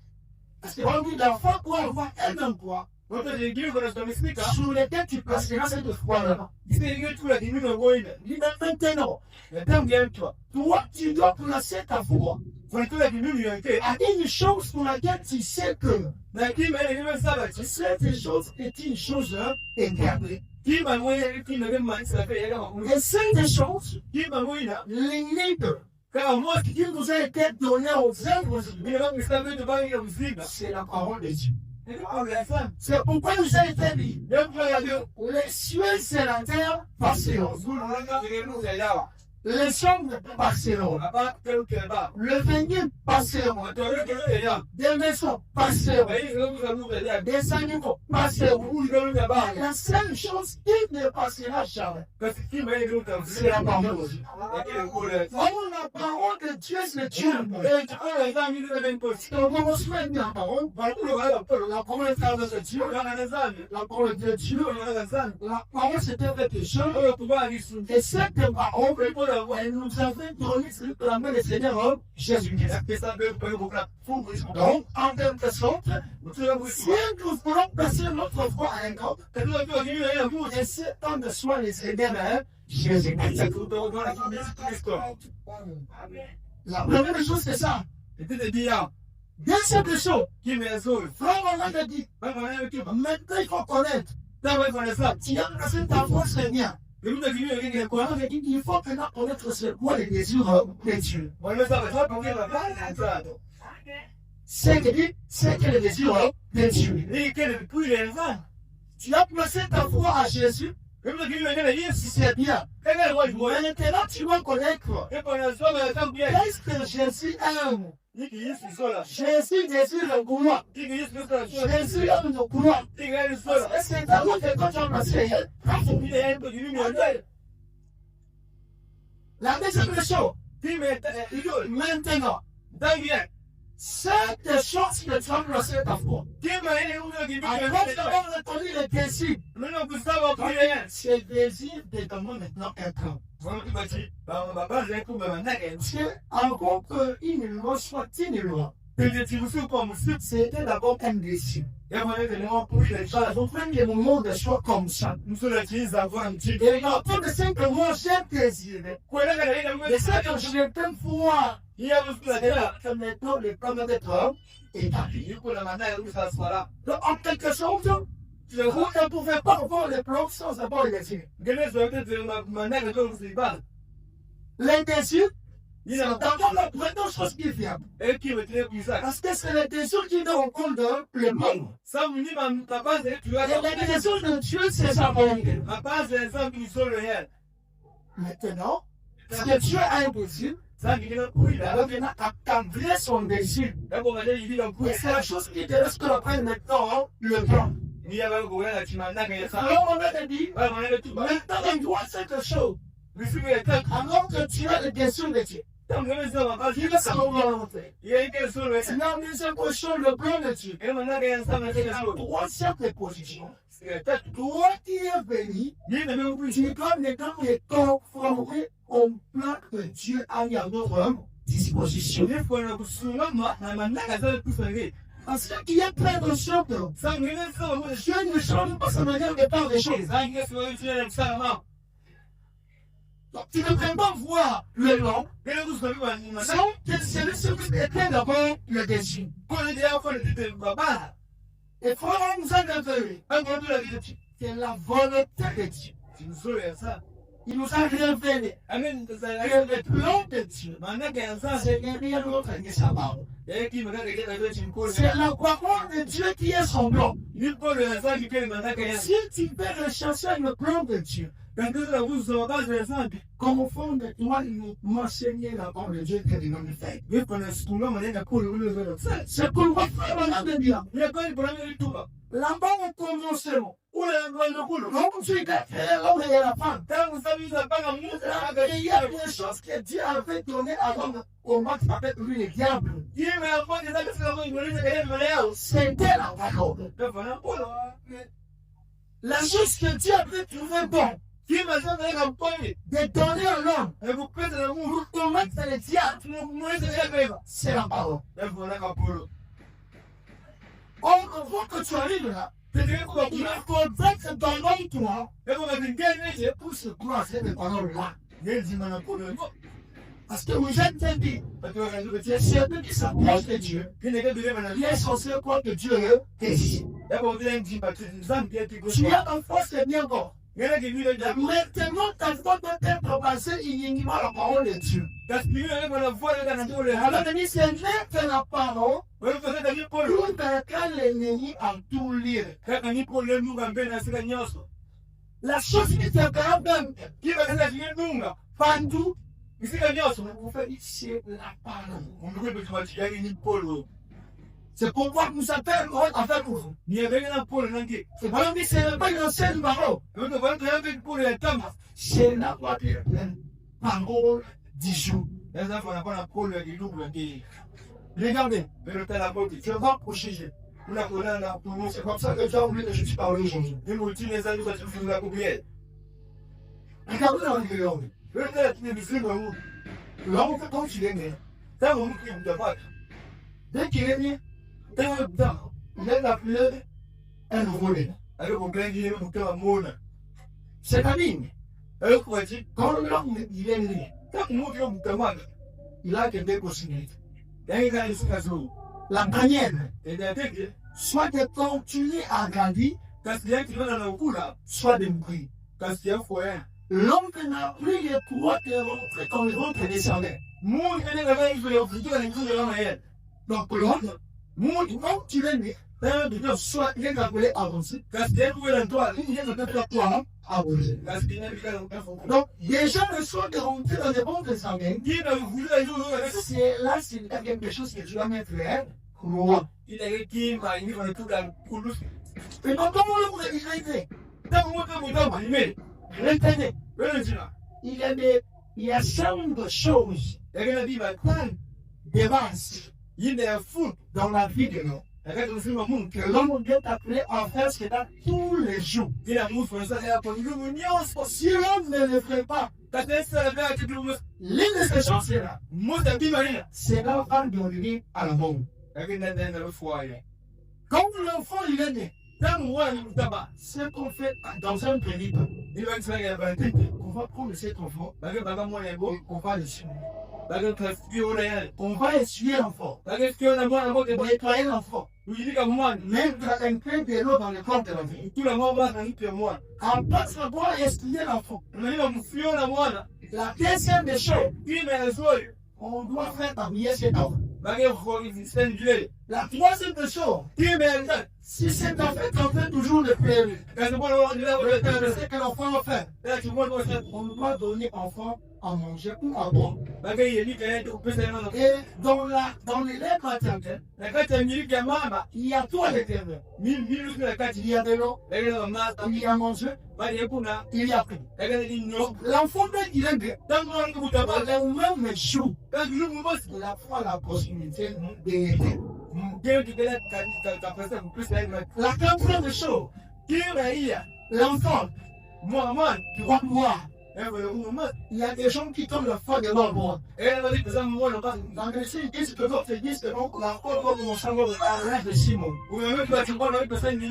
Parce qu'on dit la foi doit avoir un endroit On peut dire que ça m'explique. sur lequel tu placeras cette foi-là. C'est que tu la dis nous en il. Il a maintenant, Le temps vient toi. toi, tu dois placer ta foi Quand tu la dis nous OK. à une chose pour laquelle tu sais que Mais qui m'a dit ça va. cette chose est une chose interdite. Qui m'a envoyé qui me demande ça fait là. Et cette chose, Qui m'a envoyé là. limite, Car moi qui nous a été donnée aux œuvres, il va me savoir de pas une musique. c'est la parole de Dieu. Ah la femme. C'est pourquoi nous a été dit, Même pas la deux. les cieux et la terre passeront. Vous le regardez nous là. Les sommes passeront. Là-bas quelque part. Le venu passeront. On te regarde là. Des maisons passeront. Mais nous nous là. Des animaux passeront. Vous le là-bas. La seule chose qui ne passera jamais, Parce que qui m'a dit nous c'est la parole de Dieu. Vraiment la parole de Dieu, c'est Dieu. Et tu as les amis de même poste. Donc, on se met la parole. La parole est frère de Dieu. On a des amis. La parole de Dieu. On a des amis. La parole, c'était un pécheur. On peut pas aller sous. Et cette parole, elle nous avait donné la main du Seigneur Jésus-Christ. Et ça peut pas beaucoup là. Donc, en quelque sorte, Tu as si nous voulons passer notre foi à un corps, tu as dit là vous. et c'est temps de soi les Seigneurs Jésus-Christ. Ça coûte dans la histoire. La première chose, c'est ça. Et tu te dis là. Deuxième chose, Qui me sauve. frère, on a dit, Pas vraiment avec toi. maintenant il faut connaître. Ça va faire ça. Tu as placé ta foi, Seigneur. Et nous avons dit rien On quoi. avait dit qu'il faut maintenant connaître ce quoi les désirs de Dieu. On va ça va pour la ça. C'est que les désirs de Dieu. Et quel puis les enfants. Tu as placé ta foi à Jésus, Comme tu dis la vie, si c'est bien. quand elle va jouer. Maintenant, tu vas connaître Et pendant ça va ça bien. qu'est-ce que Jésus aime. Ni qui est sur là. Jésus désire le couloir. Qui est sur ça. Jésus aime le couloir. Qui est sur là. Et c'est d'abord que quand tu as placé, Il est un peu du numéro 2. la deuxième chose, Qui met idole. maintenant, Dans bien. cette chose que tu as placé ta foi. Qui m'a aidé où qui Après d'avoir entendu le désir, maintenant pour ça va prier. ce désir demande maintenant un temps. Vraiment tu m'as dit. Bah pas j'ai coup maintenant. Parce que, encore qu'une loi soit une loi, Que tu vous souviens pas mon site. c'était d'abord un désir. Et moi je vais pour les gens. Donc, même les moments de choix comme ça. Nous sommes là qui avoir un petit. Et dans tout le simplement, j'ai désiré. Quoi là là Mais c'est que je peux voir il y a vous là là. que maintenant le plan d'être homme est arrivé. Du coup la maintenant où ça soit là. Donc, en quelque sorte, Je vous ne pouvez pas avoir le plan sans avoir le désir. Gane so ta ma na ga to su ba. Les désirs Il a d'abord la première chose qui vient. et qui me tient plus ça. Parce que c'est la question qui nous rencontre dans le monde. Ça me dit, ma base est tu as Et la question de Dieu, c'est sa volonté. ma base est ça qui sont le réel. Maintenant, ce que Dieu a impossible, Ça qui est le bruit là. alors il a attendri son désir. D'abord, il dit le bruit. Et c'est la chose qui te laisse qu'on apprenne maintenant le plan. Il y a un gouvernement là, tu m'as dit ça. Alors on a dit, Ouais, on est tout. maintenant il doit cette chose. Mais si vous êtes là, Alors que tu as les questions de Dieu. tant que vous êtes là, Il est sa volonté. il y a une question le réel. Sinon, nous avons question le plan de Dieu. Et maintenant, il y a ça, mais c'est Et la la troisième position. C'est Toi qui es béni, il ne même plus. tu dois maintenant les conformer au plan que Dieu a mis à notre disposition. Il faut le souvenir, moi, maintenant, ça va tout faire. Parce qu'il y a plein de choses. Ça me dit ça, moi, Dieu ne change pas sa manière de faire des choses. ça, il y a ce que tu as ça, maman. Donc, tu ne peux pas voir le long Et là, vous savez, maintenant, sans que celui qui était d'abord le désir. quand on est déjà en train de dire, papa, Et frère, nous a révélé. un grand peu la vie de Dieu. C'est la volonté de Dieu. Tu nous sauves ça. Il nous a révélé. Amen. Que le plan de Dieu, Maintenant, il y a ça, c'est rien d'autre que sa parole. il y a qui me regarde, il y a des gens qui me C'est la parole de Dieu qui est son plan. il faut le ça qui fait maintenant qu'il y a. Si tu veux rechercher le plan de Dieu, Quand vous savez pas, je sens. comme fond de toi, nous m'enseigner la parole de Dieu que nous nous faisons. Mais pendant ce temps-là, on est d'accord, on le fait. C'est pour va faire maintenant de bien. Il y a pas de problème du tout. Là-bas, on commence. Où est le boulot? Non, tu es l'homme et la femme. Quand vous savez, vous n'avez pas la mousse, Il y a des choses que Dieu avait données à l'homme au max avec lui, le diable. il m'a envoyé des actes sur le C'était la parole. La chose que Dieu avait trouvé bon Qui m'a jamais accompagné? de donner à l'homme Et vous faites l'amour. pour commettre le diable, Moi, c'est la c'est la parole. Et vous n'avez pas pour On voit que tu arrives là. C'est du coup, Il faudrait que dans l'homme, toi, et vous m'avez gagné. pour se croiser des paroles là. Il dit maintenant pour le mot. Parce que vous êtes dit, Parce que vous avez dit, c'est celui qui s'approche de Dieu. il n'est que de maintenant. Il est censé croire que Dieu est. Et vous avez dit, parce que nous sommes bien plus Tu as en force, c'est bien bon. Il y en a qui vivent le diable. Maintenant, ta foi doit être basée uniquement à la parole de Dieu. Parce que nous, on a la foi de la nature. Alors, c'est que la parole, Vous faites un pour le tout un l'ennemi en tout lire. Quand on y prend le nous, on peut la séquence. La chose qui te garde, Qui va la signer nous, là? Pandou, Ici, la nuance. vous faites ici la parole. On peut pas dire qu'il y a une pôle. C'est pourquoi nous appelons en fait pour vous. Il y avait un pôle dans qui. C'est pas dit, c'est pas une seule parole. Nous devons faire un pôle de temps. C'est la parole du jour. Les enfants n'ont pas un pôle du double qui. Regardez, Mais le temps la pôle. je vais protéger. On a collé là pour nous. C'est comme ça que j'ai oublié que je suis parlé aujourd'hui. Et nous, les amis, quand tu fais la coupière. Regardez dans le langue. Le temps, tu es du film, où. L'homme, quand tu es né, Ça, on nous qui nous pas. dès qu'il est né, il est appelé un volé. Avec mon grand guillemot, mon cœur à mon. C'est-à-dire, Alors, quoi, tu. quand l'homme il est né, Tant que nous, on peut mal. il a des possibilités. Il y a une grande situation. La manière, Et d'un texte, soit de continuer à grandir, quand il y a qui va dans le coup là, soit de mourir. quand il y a un foyer. L'homme n'a plus le pouvoir de rentrer comme les autres descendants. Moun, il y a des gens qui ont fait un coup de la main. Donc l'homme, quand tu es né, soit il est appelé avancé, Quand il y a un coup de toile, il est appelé toi avancé. quand il y a un coup de Donc, déjà, le soin de rentrer dans les bons descendants, qui n'a voulu la joue, c'est là, c'est quelque chose que tu dois mettre roi. il y a qui m'a mis dans le tout dans le couloir. Et donc, comment le voulez il a été? Tant que moi, comme il m'a mis, Retenez, il y a il y a 5 choses un dit, bah, quoi, de base il y a un fou. dans la vie de l'homme. Regarde le film, mon Que l'homme doit appeler en faire ce dans tous les jours. il a mousse, ça, il a pas eu le nuance. Si l'homme ne le fait pas, Quand il y a un gars qui dit, l'une de ces choses-là, moi, t'as dit, Marie, c'est l'enfant donné à la mort. avec un dans le foyer. Quand l'enfant il est né, Tant que moi, il tabac, ce qu'on fait dans un premier temps, il va se faire un peu. on va prendre cet enfant, Parce que papa, moi, il est beau. on va le suivre. Parce que tu as fait au réel. On va essuyer l'enfant, Parce que tu as un bon on va nettoyer l'enfant, tu dis comme moi, mettre un peu de l'eau dans le corps de l'enfant. tout le monde va s'en moi. En passant pour essuyer l'enfant. On a dit, on fuit la moi. La deuxième des choses, Qui met le sol, On doit faire parler cet enfant. Bagay faut exister du lait. La troisième chose, Qui mais si cet enfant est en train toujours de faire, quand on voit là, c'est que l'enfant va faire. là tu vois moi ça. On doit donner enfant à manger ou à boire. Bagay il dit que tu peux faire non. Et dans les lait maternels, La carte est ya mama. il y a tout à l'intérieur. Mille la carte Il y a de l'eau, il y a ma il y a à manger, ba ye kuna. il y a tout. Bagay dit non. L'enfant doit dire que Dans mon coup ta ba. dans le même jour, Quand je me bosse, il a pas la possibilité d'aider. Dieu qui te l'a ta personne plus là. La quatrième chose, Qui mais il y a l'enfant moi doit boire. moi. Il y a des gens qui tombent le fond de leur boire. Et elle m'a dit que ça moi non pas. Dans le site, ils disent que l'autre dit que donc la cour va commencer à l'arrêt de Simon. Ou même tu vas tu vois la personne dit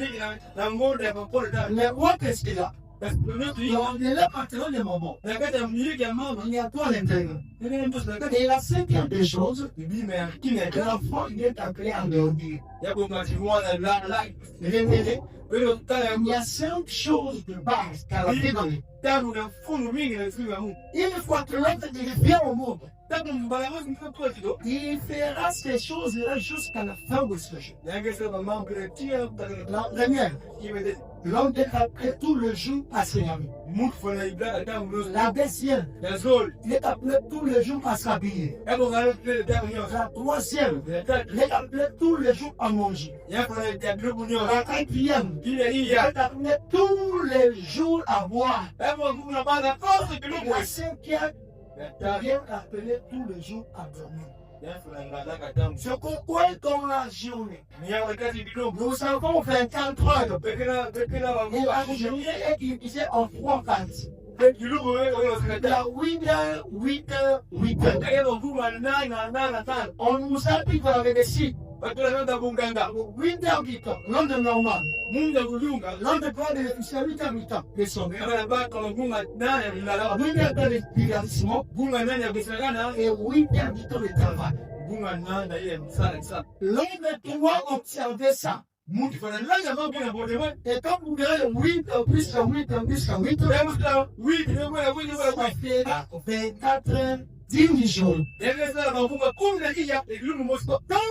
la mort de mon pôle là. Mais moi, qu'est-ce qu'il a? Parce que le tu Il est là partir de moment. la carte est ya mama. Il y a tout à l'intérieur. Il est un peu la carte. Et la cinquième des choses, Il dit mais qui n'est là. l'enfant il est appelé à dormir. Il y a beaucoup de gens là. Il Le temps y a 5 choses de base qu'elle a fait donner. T'as un fond de ming là sur l'amour. Une fois que l'autre il vient au monde, T'as un balance une fois toi tu dois. il fera ces choses-là jusqu'à la fin de ce jour. Il y a que ça maman que tu as La première, qui me dit l'homme est appelé tout le jour à s'énerver. mout faut la ibla dans le La deuxième, la zone. il est appelé tout le jour à s'habiller. Et on a le dernier. La troisième, Il il est appelé tout le jours à manger. y a pour le diable pour nous. La quatrième, Il il y a est appelé tous les jours à boire. et moi vous n'a pas d'accord que nous La cinquième, il est appelé tous les jours à dormir. il y a pour la gatam. Je comprends dans la journée. Il y a le cas du bidon. Nous avons 24 heures. Parce que là Et la journée est divisée en 3 parties. du loup on se De la 8h, 8h, 8h. Et on vous na. On nous a dit dans les récits, Parce que là dans bunganga. 8h, 8h, l'homme de normal. Munga bulunga. L'homme de droit de l'officiel, 8h, 8h. Les sommes. Kama ba kwa bunga na la 8h de l'explication bunga na ya bisagana. et 8h, 8h de travail. Bunga na ile msala. L'homme doit observer ça. Mungu fana langa mambo na bode wewe. Et quand vous verrez 8h plus 8h plus 8h, Oui, ça fait 24 10 jours. Quand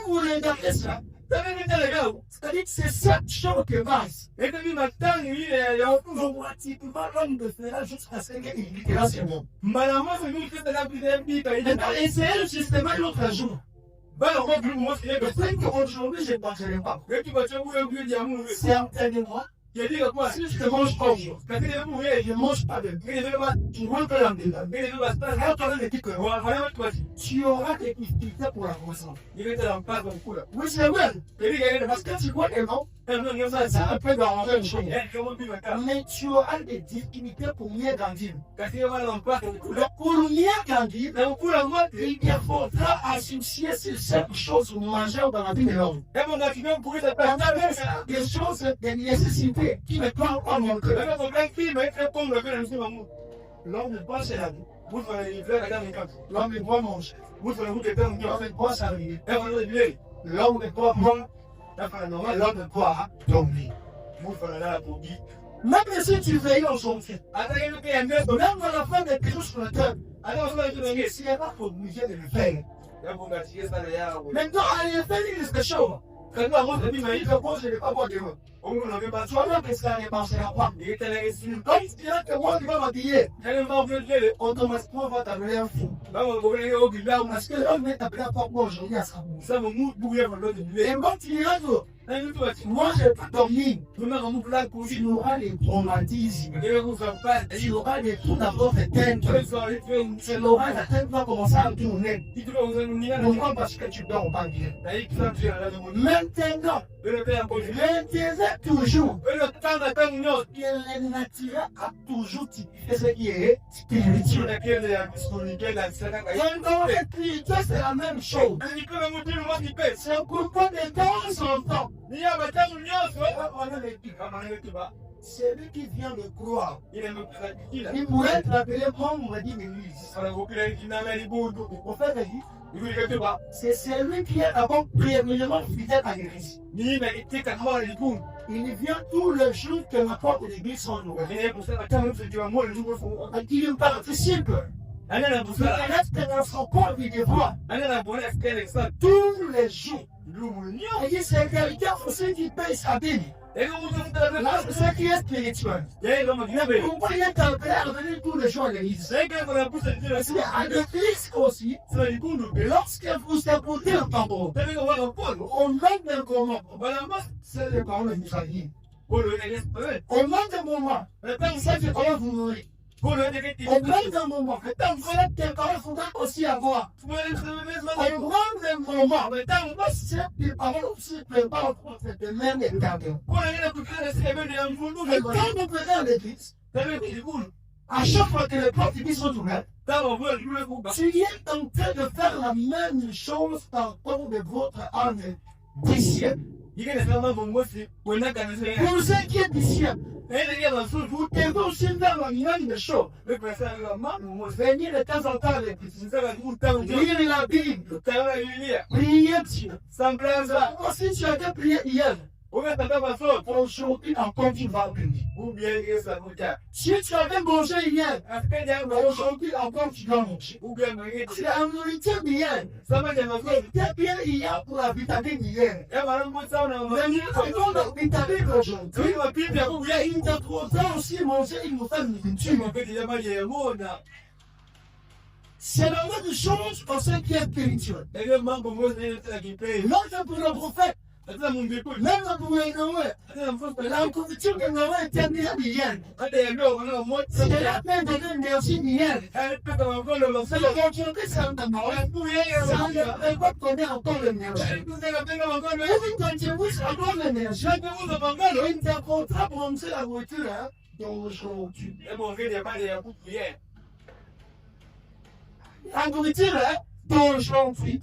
vous regardez ça, c'est-à-dire que c'est cette chose que base. Automatiquement, l'homme de fera jusqu'à ce qu'il dira c'est bon. Maintenant, essayez justement l'autre jour. Le fait qu'aujourd'hui, je ne passerai pas. Certainement, si je mange pas jour, je ne mange pas de tu vois que l'ambulance. Tu auras des difficultés pour la croissance. Oui, c'est vrai. Parce que tu vois les noms, c'est un peu dans la même chose. Mais tu auras des difficultés pour mieux grandir. Donc, pour mieux grandir, il faudra associer ces 5 choses majeures dans la vie de l'homme. Des choses, des nécessités qui ne parlent pas mon cœur. L'homme ne doit se laver. L'homme ne doit manger. L'homme ne doit s'habiller. L'homme ne doit boire. L'homme ne doit dormir. Même si tu veilles aux autres, même à la fin des quelque sur la terre, ce n'est pas obligé de le faire. Maintenant, allez faire quelque chose. Quand nous avons dit, mais il faut que je ne pas boire de l'eau. Toi-même, qu'est-ce qu'il ne pensera pas? Comme tu diras que moi, tu vas m'habiller, automatiquement, on va t'appeler un fou. Parce que l'homme est appelé à porter aujourd'hui à sa bouche. Et moi, tu diras que moi, je peux dormir. Tu auras les traumatismes. Tu auras des trous d'abord éteintes. Tu auras la tête va commencer à tourner. Pourquoi? Parce que tu dors pas bien. Maintenant, l'intérêt toujours, il est naturel à toujours typifier ce qui est spirituel. Dans l'écriture, c'est la même chose. C'est un groupe de temps en temps. Celui qui vient de croire, il pourrait être appelé membre d'une église. Le prophète a dit, c'est celui qui est d'abord premièrement fidèle à l'église. Il vient tous les jours que la porte de l'église sont ouvertes. Il participe. Ana Le busara. reste dans son corps, il devoir Ana bona skele sa. tous les jours. Lumunyo. Et c'est quelqu'un aussi qui paye sa Bible. Ego mutu ta. Là, c'est ça qui est spirituel. Yeye kama kinabe. Vous voyez ton père venir tous les jours à l'église. Sasa kuna busa njira. C'est à l'église aussi. Sasa ikundu be. Lorsque vous écoutez un tambour, Tabika wana polo. on met un moment. Bala mas. C'est le parole de Misaïe. Polo ene espere. On met un moment. Nataka Ça, c'est comment vous mourrez. polo ene kiti. On met un moment. Attends, voilà quelqu'un il faudra aussi avoir. Tumele tumele On prend un moment. Attends, moi, c'est les paroles aussi préparent pour cette même étape. polo ene kukana sebe ya mfundu. Et quand nous venons à l'église, Tabika ikundu. à chaque fois que les portes qui sont ouvertes, Tama vua jule kuba. tu es en train de faire la même chose par rapport de votre âme disciple. Yike sama bongosi. Wena kanise. Pour ceux qui est disciple, Ene ya masu. vous devez aussi faire la même chose. Le pesa la mamu. Venir de temps en temps à l'église, Sasa kutangu. lire la Bible, Tawa yulia. prier Dieu. Samblaza. Si tu as été prié hier, Uga tata maso. aujourd'hui encore tu vas prier. Ubia yesa kuja. Si tu avais mangé hier, Askari ya maso. aujourd'hui encore tu dois manger. Uga ngeti. Si la nourriture d'hier Sama ya maso. était bien hier pour la vitamine d'hier, Ya marangu sauna mais nous avons la vitamine aujourd'hui. Tui mapipi ya kuya. Il te faudra aussi manger une nouvelle nourriture. Mapeti ya maji ya mona. C'est la même chose pour ceux qui est spirituel. Ege mambo ngozi ya kipe. L'autre pour le prophète, Ata mungu kuli. même pour Noé, Ata mfuko. la nourriture de Noé était bien hier. Ata ya ndio kuna moto. C'est la peine de l'énergie hier. Ata kama mkono wa C'est sala. l'opportunité, c'est un d'abord. Ça ne va pas donner encore l'énergie. Et quand tu bouges encore l'énergie, il te faudra prendre la voiture d'aujourd'hui. La nourriture d'aujourd'hui,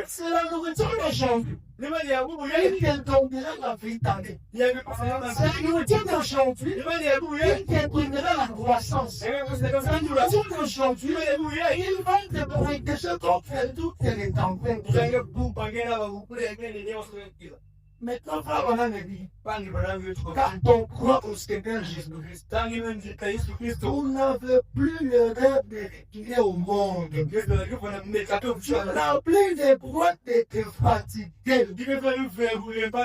c'est la nourriture d'aujourd'hui. Il te donnera la vitamine. C'est la nourriture d'aujourd'hui. Il te donnera la croissance. La nourriture d'aujourd'hui, il va te protéger contre toutes les tempêtes. Maintenant, frère, on a dit, quand on croit au Seigneur Jésus-Christ, on n'avait plus le rêve de retirer au monde. Tu n'as plus le droit de te fatiguer.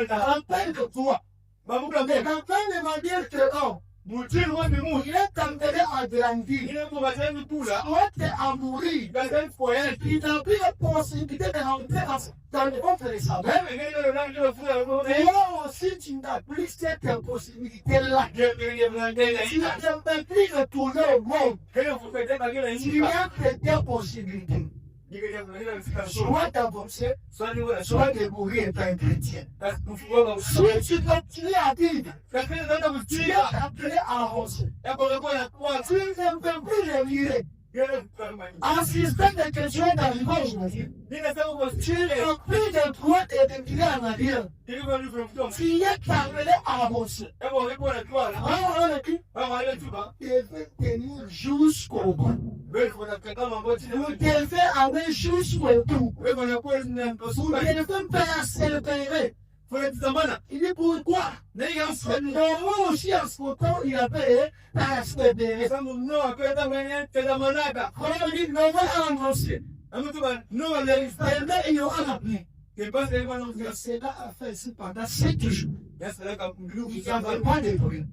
Rappelle-toi, mais quand m'a dit que non, il est entré à grandir, soit à mourir, il n'a plus la possibilité de rentrer dans le ventre de sa mère. Et là aussi, tu n'as plus cette possibilité-là. Tu n'as même plus retourner au monde. Tu as cette possibilité. Soit d'avancer, soit de mourir étant chrétien. Si tu continues à vivre, tu es appelé à avancer. Tu ne peux plus le virer. En système de chrétien d'arrivant aujourd'hui, tu n'as plus de droit de virer en arrière. Tu es appelé à avancer. Tu devais tenir jusqu'au bout. Vous devez aller jusqu'au bout. Vous devez persévérer. Il dit pourquoi? Normalement aussi en ce temps, il avait persévéré. Voilà, il dit non, va avancer. Demain, il y aura la pluie. Cela a fait ici pendant 7 jours. Il n'y avait pas de bruit.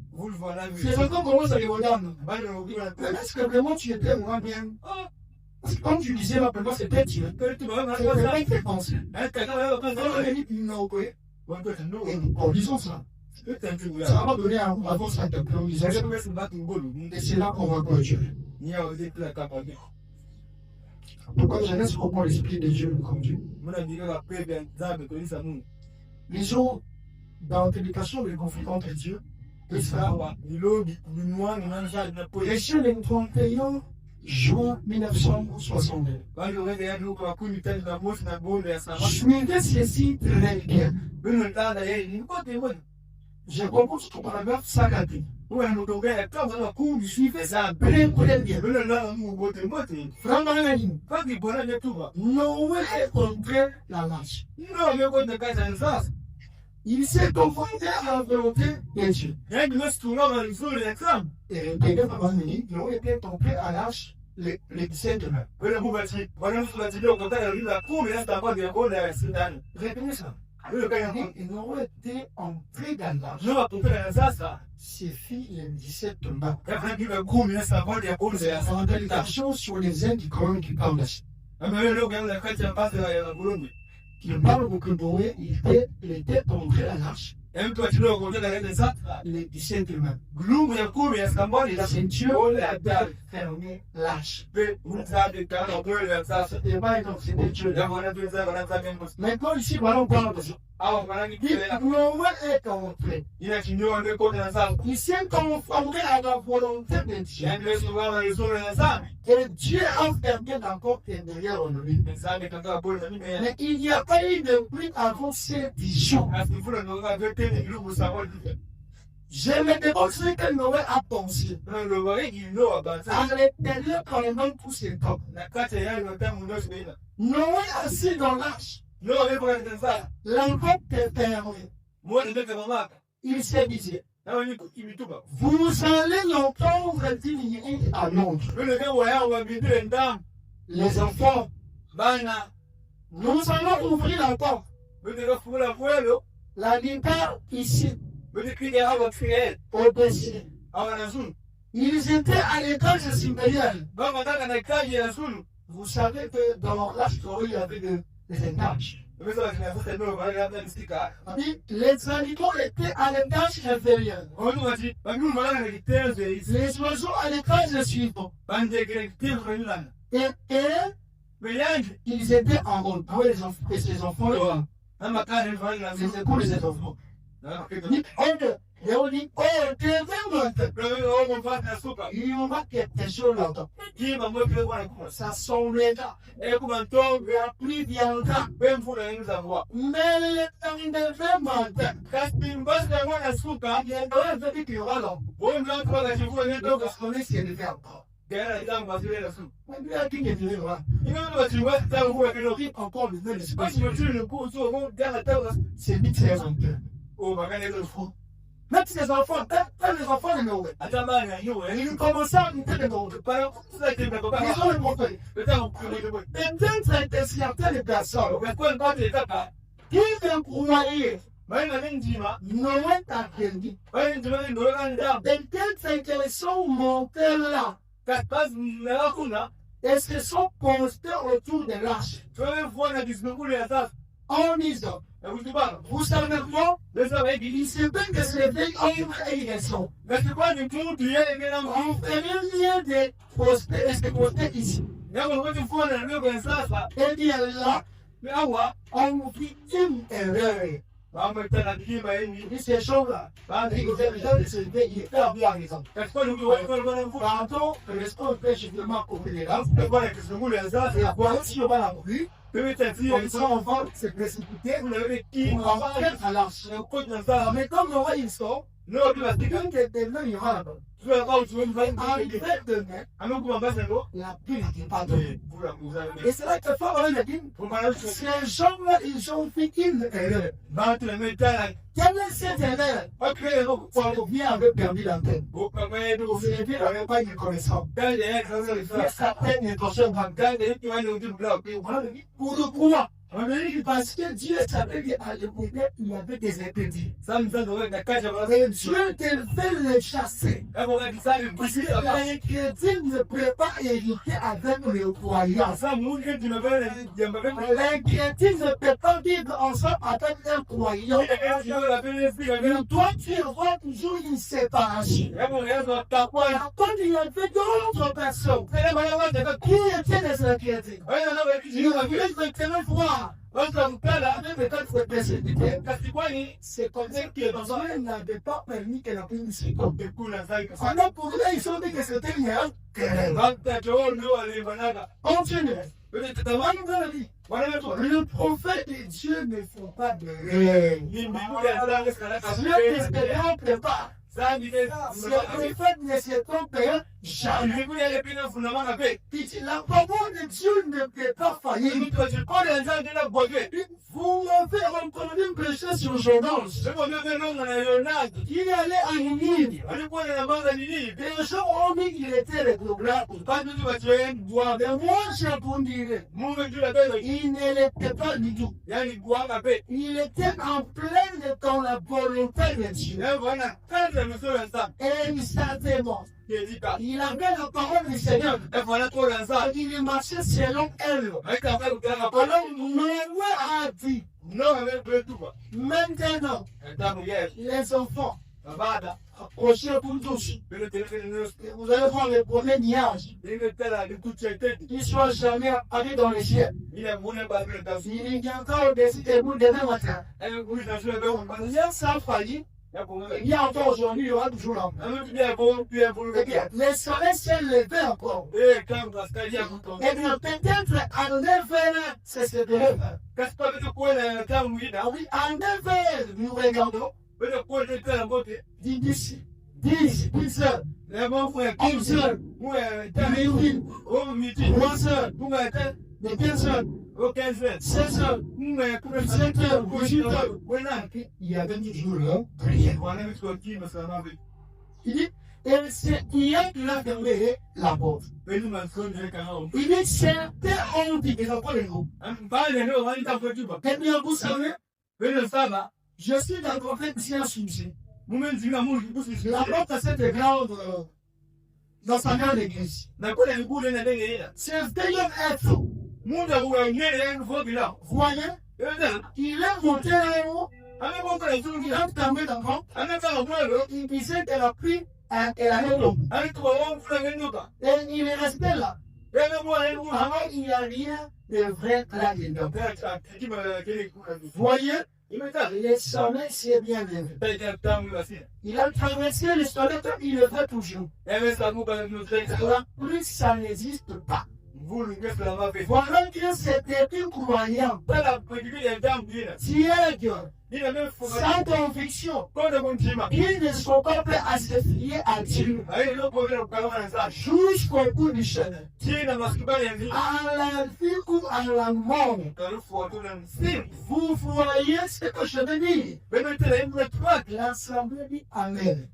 C'est encore comment ça évolue. Est-ce que vraiment tu étais moins bien? Parce que comme tu disais, là, pour moi, c'était Dieu. C'est vraiment une fréquence. Alors, il dit, non, quoi. Bon, disons ça. Ça va pas donner un avance à ta priorisation. Et c'est là qu'on va corriger. Pourquoi la jeunesse comprend l'esprit de Dieu nous conduit? Les jours d'antérication de conflit entre Dieu et ça. Et sur le 31 juin 1962. Je ceci très bien. Je comprends ce qu'on parle saccadé. Je suivais ça très bien. Vraiment, Noé est contre la lâche. Il s'est confronté à la volonté de Dieu. Et Noé est tombé à l'âge les 17 demain. Wewe mubati, bwana tunatilia kutoka ile 10 na tutakuwa ndio kona ya sindano. Répétez ça. Wewe kaya Ils n'ont été entrés dans l'âge. ndio tupenda sasa. Suffit les 17 demain. Kama kile 10 na tutakuwa ndio kona ya En délégations sur les Indes quand même qui parlent là. ama wewe leo kama kati ya pasi ya Burundi. Qui parle beaucoup de Noé, il était entré à l'âge. Mtu atilio kutoka ile sasa. Les 17 demain. Glumu ya 10 ya sambali La ceinture a fermé l'âge. pe mtade kana kwa ile sasa. Et pas donc c'était Dieu. Ya wana tuweza wana mimi. Maintenant ici, voilà on parle de ça. Au mara nyingine Noé est entré. ina kinyo ndio kona sasa. Il s'est conformé à la volonté de Dieu. Yaani wana hizo na sasa. Et Dieu a fermé encore derrière lui. Sasa kanga bora mimi. Mais il n'y a pas eu de pluie avant ces 10 jours. Asifuna ndio ngavete ni glumu sawa. Je me demande ce que Noé a pensé. Ndio wale ndio abasa. À l'intérieur, quand même, tous ces temps. Na kati ya yale tamu ndio sibina. Noé assis dans l'arche. Ndio wale kwa kanisa. L'enveloppe est fermée. Moi ndio kama maka. Il s'est dit, Na wani kimituba. vous allez entendre diminuer à l'ombre. Wewe ndio wao wa bidii ndam. Les enfants, Bana. nous allons ouvrir la porte. Wewe ndio fula fuelo. La lumière ici, Wewe kija hapo fiel. au-dessus. Hawana zulu. Ils étaient à l'étage supérieur. Baba nataka na kaji ya zulu. Vous savez que dans l'arche, il y avait des étages. Wewe sasa tunafuta ndio bali labda nisika. Les animaux étaient à l'étage inférieur. Watu wati, bangu mala na kitenzo hizi. Les oiseaux à l'étage suivant. Bande kile kitenzo nilana. Et Beyange. ils étaient en haut. Ah oui, les enfants, et ces enfants-là, Ama kana ni fanya na c'est pour les enfants. Na kitu. Ni onde, leo ni onde, Wewe wao mfanya suka. il y aura quelque chose là-dedans. Hii mambo yake kwa kwa. Ça sombrera. Kuma ntongo. La pluie viendra. Wewe mfuna inza mwa. Mais le temps devrait monter. Kasi mbasi ya mwana suka. Il y a un qui aura là. Wewe mlango kwa chifua ndio Parce qu'on est sur le verbe. Gana ndio mbasi la suka. Mais bien, qui est venu là? Ino ndio chifua tangu kwa kilo. Encore le même Basi espace. yote ni kwa so ngo gana tawa. C'est vite très honteux. O magana ile fu. Même si les enfants, quand les enfants de Noé, Hata mara hiyo ils commençaient à monter de Noé. para sasa kimbe kwa Ils ont monté. Peut-être que vous Et peut-être certaines personnes kwa kwa tata. qui veulent croire Maana nzima, Noé a perdu. bali ndio ndio ndio. Et peut-être qu'ils sont montés là Kazi na kuna, et se sont postés autour de l'arche wewe fuana disukule ya sasa. en disant, Na kutubana. vous savez quoi? Lesa wengi. Il se peut que ces vieilles hommes et ils sont. Basi kwa ni mtu yeye ngena On fait rien de poster et se poster ici. Yako kwa fuana ndio kwa sasa. Et bien là, Ni awa, on fit une erreur. mama tena kima hivi. Et ces choses-là, Basi ils étaient de se faire, ils étaient bien les enfants. kwa ndio kwa mfu. Pardon, restons précisément au Pénéral. Kwa disukule ya Et sasa. voilà, si on va la rue, Wewe tati comme ça, on va se précipiter kuna wewe ki pour rentrer à l'arche. kwa na sasa. Mais comme on va, ils sont, Ndio bila stika. quand quelqu'un ira là-bas, Tuwe kwa utuwe en fait demain, Amekuwa mbasa ndio. la pluie n'était pas donnée. Kula kuuza. Et c'est là que Pharaon a dit, ces gens-là, ils ont fait une erreur. Bantu na metana. Quelle est cette erreur? Akrero. Quand bien avait perdu l'antenne. Boka mwedu. Vous avez vu, on n'avait pas une connaissance. Gande ya kaza Mais lisa. certaines intentions grandes. Gande hiki wani ujibu blao. Et voilà, pour le pouvoir. Parce que Dieu savait qu'à l'époque, il y avait des interdits. Samsa ndo na kacha basi. Et Dieu devait les chasser. Hapo kadisani Parce que kusika. les chrétiens ne pouvaient pas hériter avec les croyants. Sasa mungu tunabana jamba vetu. Les chrétiens ne peuvent pas vivre ensemble avec un croyant. La pele sika Mais ndio. toi, tu auras toujours une séparation. Hapo yazo takwa. Quand il y avait d'autres personnes Sasa bana watu qui étaient des chrétiens, wewe na wewe ils avaient maintenant voir. watu mkala Même quand c'est précipité, kasi kwani c'est comme ça que Dieu n'avait pas permis que la pluie se tombe. kuna saika. Alors pour eux, ils ont dit que c'était une erreur. Banta choo ndio alibanaka. Continue. Wewe tatamani wana wetu. Le prophète de Dieu ne font pas de rêve. Ni mbinguni ya sala Dieu ne se trompe pas. Zambi Si le prophète ne se trompe pas, Jamais. Il voulait aller plus dans le fondement de la paix. Il dit, la parole de Dieu ne peut pas faillir. Il dit, tu connais les gens de la beauté. Vous m'avez entendu prêcher sur Jonas. Je me donne le nom de la Léonard. Il allait à Ninive. On connaît la bande à Ninive. Les gens ont dit qu'il était le programme. Pas du tout, tu es un bois. Mais moi, j'ai répondu, Mon Dieu, la paix. il ne l'était pas du tout. Il y a une bois à paix. Il était en plein dans la volonté de Dieu. Et voilà, quand je me suis l'instant, Et il savait mort. il dit pas. Il avait la parole du Seigneur. Et voilà trop l'instant. Il marchait selon elle. Avec la paix, vous avez la parole. Alors, Noé a dit, Non, avec le tout. maintenant, Et ta mujer, les enfants, la bada, approchez-vous tous. pero te dejen en Et vous allez voir le premier nuage. Dime tela de toute cette Qu'il soit jamais allé dans les cieux. il est mon pas de ta vie. Il y a encore au-dessus de vous demain matin. Et vous, dans ce bon, Il y a ça failli. il y a pour moi. Il y a encore aujourd'hui, il y aura toujours là. Un autre bien bon, puis un bon Eh bien, le soleil s'est levé encore. et quand on va dire pour toi. Eh bien, peut-être à 9 heures, c'est ce que Qu'est-ce que tu peux le temps où il Ah a? oui, à 9 heures, nous regardons. Mais le point de la beauté. 10 heures, Les bons frères, 11 heures, moi, minuit, au midi, 3 heures, vous m'avez de 15 heures, au 15 heures. 16 heures, Vous m'avez 17 heures, 18 heures. Voilà. Il y avait toujours là, rien. Voilà, mais ce qui me semble avec. Il dit, et c'est hier qu'il a fermé la porte. Mais nous, ma soeur, j'ai quand même. Il dit, certains ont dit, ils n'ont pas les mots. Pas les noms, on est en fait du bas. Eh bien, vous savez, Mais le sabbat, je suis dans le prophète Sia Susi. vous-même, tu m'as mangé, vous, c'est La porte à cette grande, dans sa grande église. D'accord, les boules, les nègres, C'est un meilleur être. mon d'avoir un nez, un faux bilan. Voyez, Et là, il est monté à haut, avec mon frère, il a tombé dans le ventre. avec un frère, Il disait qu'elle a pris, elle a eu l'eau. avec toi, on fait un autre. Et il est resté là. Et avec moi, et moi, Alors, il n'y a rien de vrai là-dedans. qui m'a quel coup la vie. Voyez, Il m'a dit, le soleil s'est bien levé. t'as été un temps, moi aussi. Il a traversé le soleil, il le fait toujours. Et mais ça, vous, quand nous traitons, La pluie, ça n'existe pas. vous, le gars, ça m'a fait. Voilà que c'était un croyant. Pas la prédicée des dames, bien. Tiède, Il a même fait. sans conviction. Quand on continue, Ils ne sont pas prêts à se fier à Dieu. allez, le problème, quand on a ça, Jusqu'au bout du chemin. tiens, la masque, pas les vies. À la vie ou à la mort. Dans le foie, tout le monde. Vous voyez ce que je veux dire. Mais maintenant, il me traque. L'Assemblée dit Amen.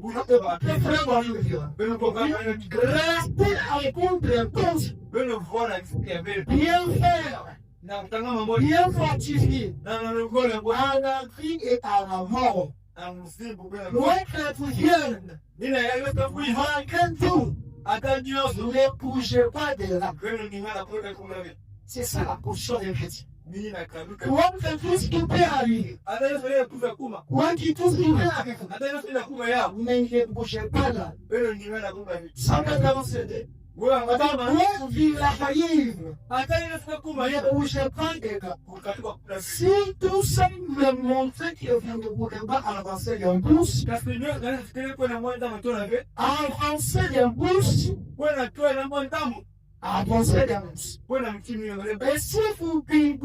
Vous n'avez pas. Les frères vont le dire. Mais nous pouvons pas le Restez à contre-impose. mais nous voilà, il y avait. Bien faire. Non, t'as un mot. Bien fortifié. Non, non, voilà, À la vie et à la mort. on sait pour bien. Loin que vous vienne. Il y a le temps, oui. Vainqueur tout. Attends, Dieu, Ne bougez pas de là. que nous n'y la première qu'on avait. C'est ça la position des chrétiens. Ni la cadeau. Quoi que tout ce qui peut arriver. Attends, je vais tout faire kuma. Quoi que tout ce qui peut arriver. Attends, je vais la kuma ya. Mais ne bougez pas là. Mais nous n'y la kuma. Sans que vous cédez. Voilà, Madame, attends, où vit la faillite? attends, je vais kuma ya. Ne bougez pas de là. Pour qu'à toi, Si tout ça me montre qu'il vient de vous pas avancer d'un pouce, parce que nous, quand je connais moins dans ton avec, avancer d'un pouce, voilà, toi, la moins dans avancer d'un pouce. voilà, un petit million. Et si vous pindez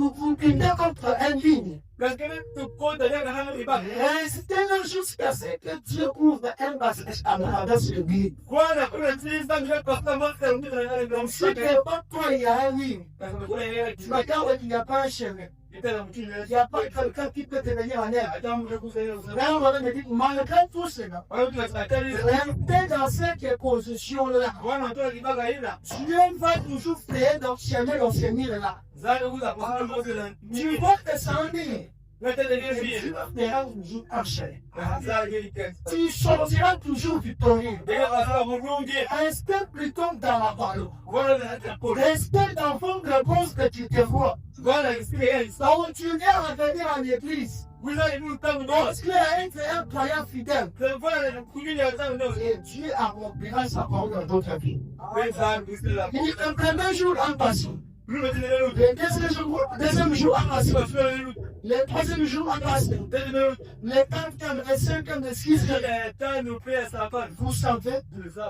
contre un ligne, Parce que tu comptes d'aller dans la riba. restez là jusqu'à ce que Dieu ouvre un passage à la sur le guide. Voilà, pour le dire, ça, je vais pas savoir faire une dans Donc, le si tu n'es pas toi, il y a un ligne. parce que voilà, il Tu regardes qu'il n'y a pas un chemin. était dans le petit. Il n'y a pas quelqu'un qui peut te venir en aide. Attends, je vous ai dit. Là, on va me dire, malgré tout cela, Voilà, tu vas t'attendre. restez dans cette position-là. Voilà, toi, il va gagner là. Dieu va toujours faire dans le chemin, dans ce mille-là. Ça, vous a pas le mot de l'un. Tu vas te sentir. Mais t'as des Tu filles. feras toujours marcher. Ça, il est casse. Tu sortiras toujours victorieux. D'ailleurs, ça va vous rondir. Restez plutôt dans la parole. Voilà, la peau. Restez dans votre réponse que tu te vois. Voilà, l'expérience. Continuez à venir à l'église. Vous avez nous temps de Parce qu'il a été un croyant fidèle. voilà, le coup, il y a ça, non. Et Dieu accomplira sa parole dans d'autres vies. Mais ça, c'est la Il dit, le premier jour en passant. Nous mettons les loups. Le deuxième jour en Tu passant. vas faire les loups. Le troisième jour en passant. Le quatrième, le cinquième, le sixième. Le temps nous fait sa femme. Vous savez, Tu le sais,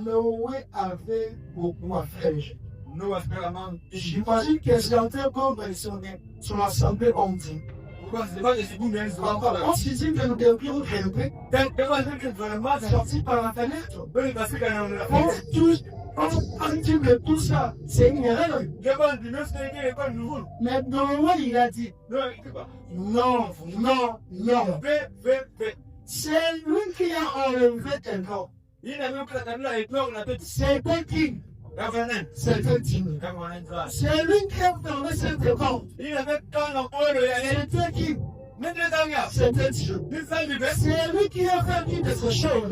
Noé avait beaucoup à faire. nous, apparemment, J'imagine que certains membres sur l'assemblée ont dit, On se dit que nous devrions relever. Sorti par la fenêtre. On dit que tout ça, c'est une erreur. Mais normalement, il a dit non, non, non. C'est lui qui a enlevé tes corps. C'est un king. C'est un king. C'est lui qui a fermé ses corps. C'est un king. C'est un Dieu. C'est lui qui a fait de ce choses.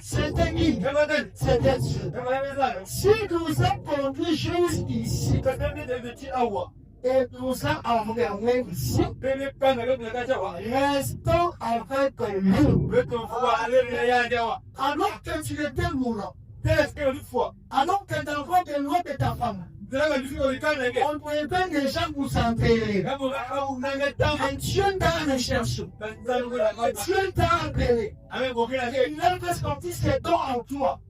C'est un guide. C'est un Dieu. Si nous avons des choses ici, et nous avons enfermé ici, restons avec lui. Alors que tu étais mourant, alors que dans votre loi de ta femme, on ne pouvait pas déjà vous enterrer. Et Dieu t'a recherché. Dieu t'a appelé. Il a fait sortir ses dons en toi.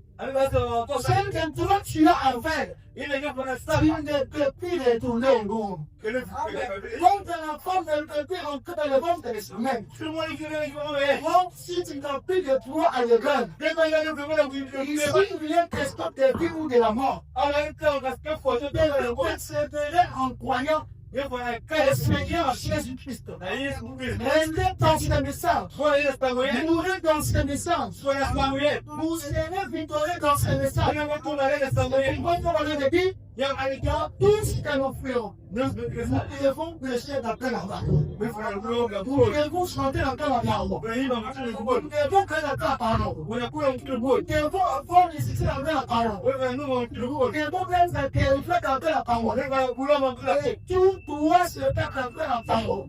Celle que toi tu as à faire. Il ne peut plus retourner au monde. Comme de la forme ne peut plus rentrer dans le ventre de semaine. Donc si tu n'as plus de toi à l'école, ici il vient te stopper de vie ou de la mort. Persévérer en croyant le Seigneur Jésus-Christ. Restez dans ce message. Mourrez dans ce message. Vous serez victorieux dans ce message. Tout ce que nous ferons, nous devons prêcher dans quel endroit. Nous devons chanter dans quel endroit. Nous devons créer la parole. Nous devons avoir les succès dans la parole. Nous devons faire des réflexes dans la parole. Et tout doit se faire dans la parole.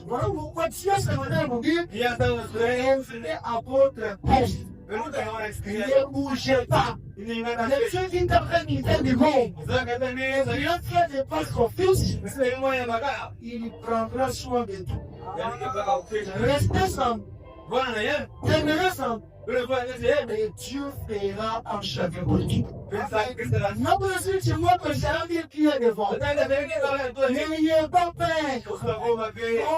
Voilà pourquoi Dieu se met à vous dire, venez à votre poste. Ne bougez pas. Le Dieu qui t'a fait l'unité du monde, il a fait des passes au fils, il prendra soin de tout. Restez ensemble. Demeurez ensemble. Et Dieu fera en chacun de vous. Non, monsieur, c'est moi que j'ai envie qui est devant. N'ayez pas peur. On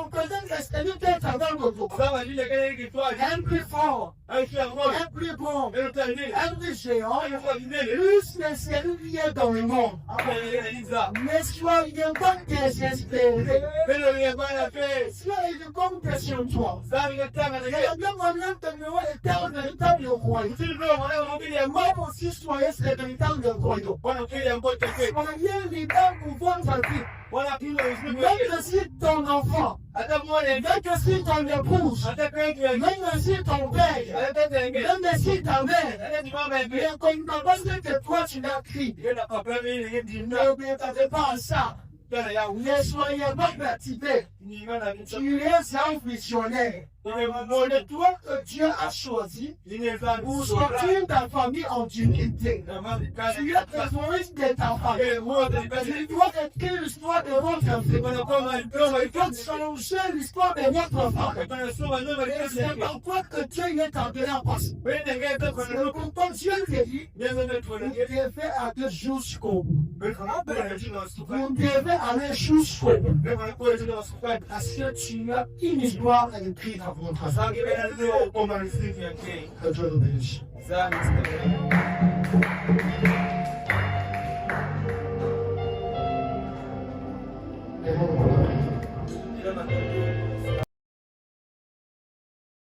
peut rester peut-être avant le jour. Un plus fort, un plus bon, un plus géant, plus de celui qui est dans le monde. Mais soyez pas désespérés. Soyez compte sur toi. Regardez moi-même que le véritable roi. Moi aussi, soyez ce véritable royaume. Soyez leader pour votre vie. Même si ton enfant, même si ton épouse, même si ton père, même si ta mère, ne comprend pas ce que toi tu l'as crié. Ne t'attendez pas à ça. Ne soyez pas fatigués. Tu es un visionnaire. C'est toi que Dieu a choisi pour sortir ta famille en unité. Tu es terroriste de ta famille. Tu dois écrire l'histoire de votre vie. Tu dois changer l'histoire de votre famille. C'est pourquoi que Dieu est en train de passer. C'est pourquoi Dieu te dit, vous devez aller jusqu'au bout. Vous devez aller jusqu'au bout. Parce que tu as une histoire à écrire dans votre vie. Que Dieu nous bénisse.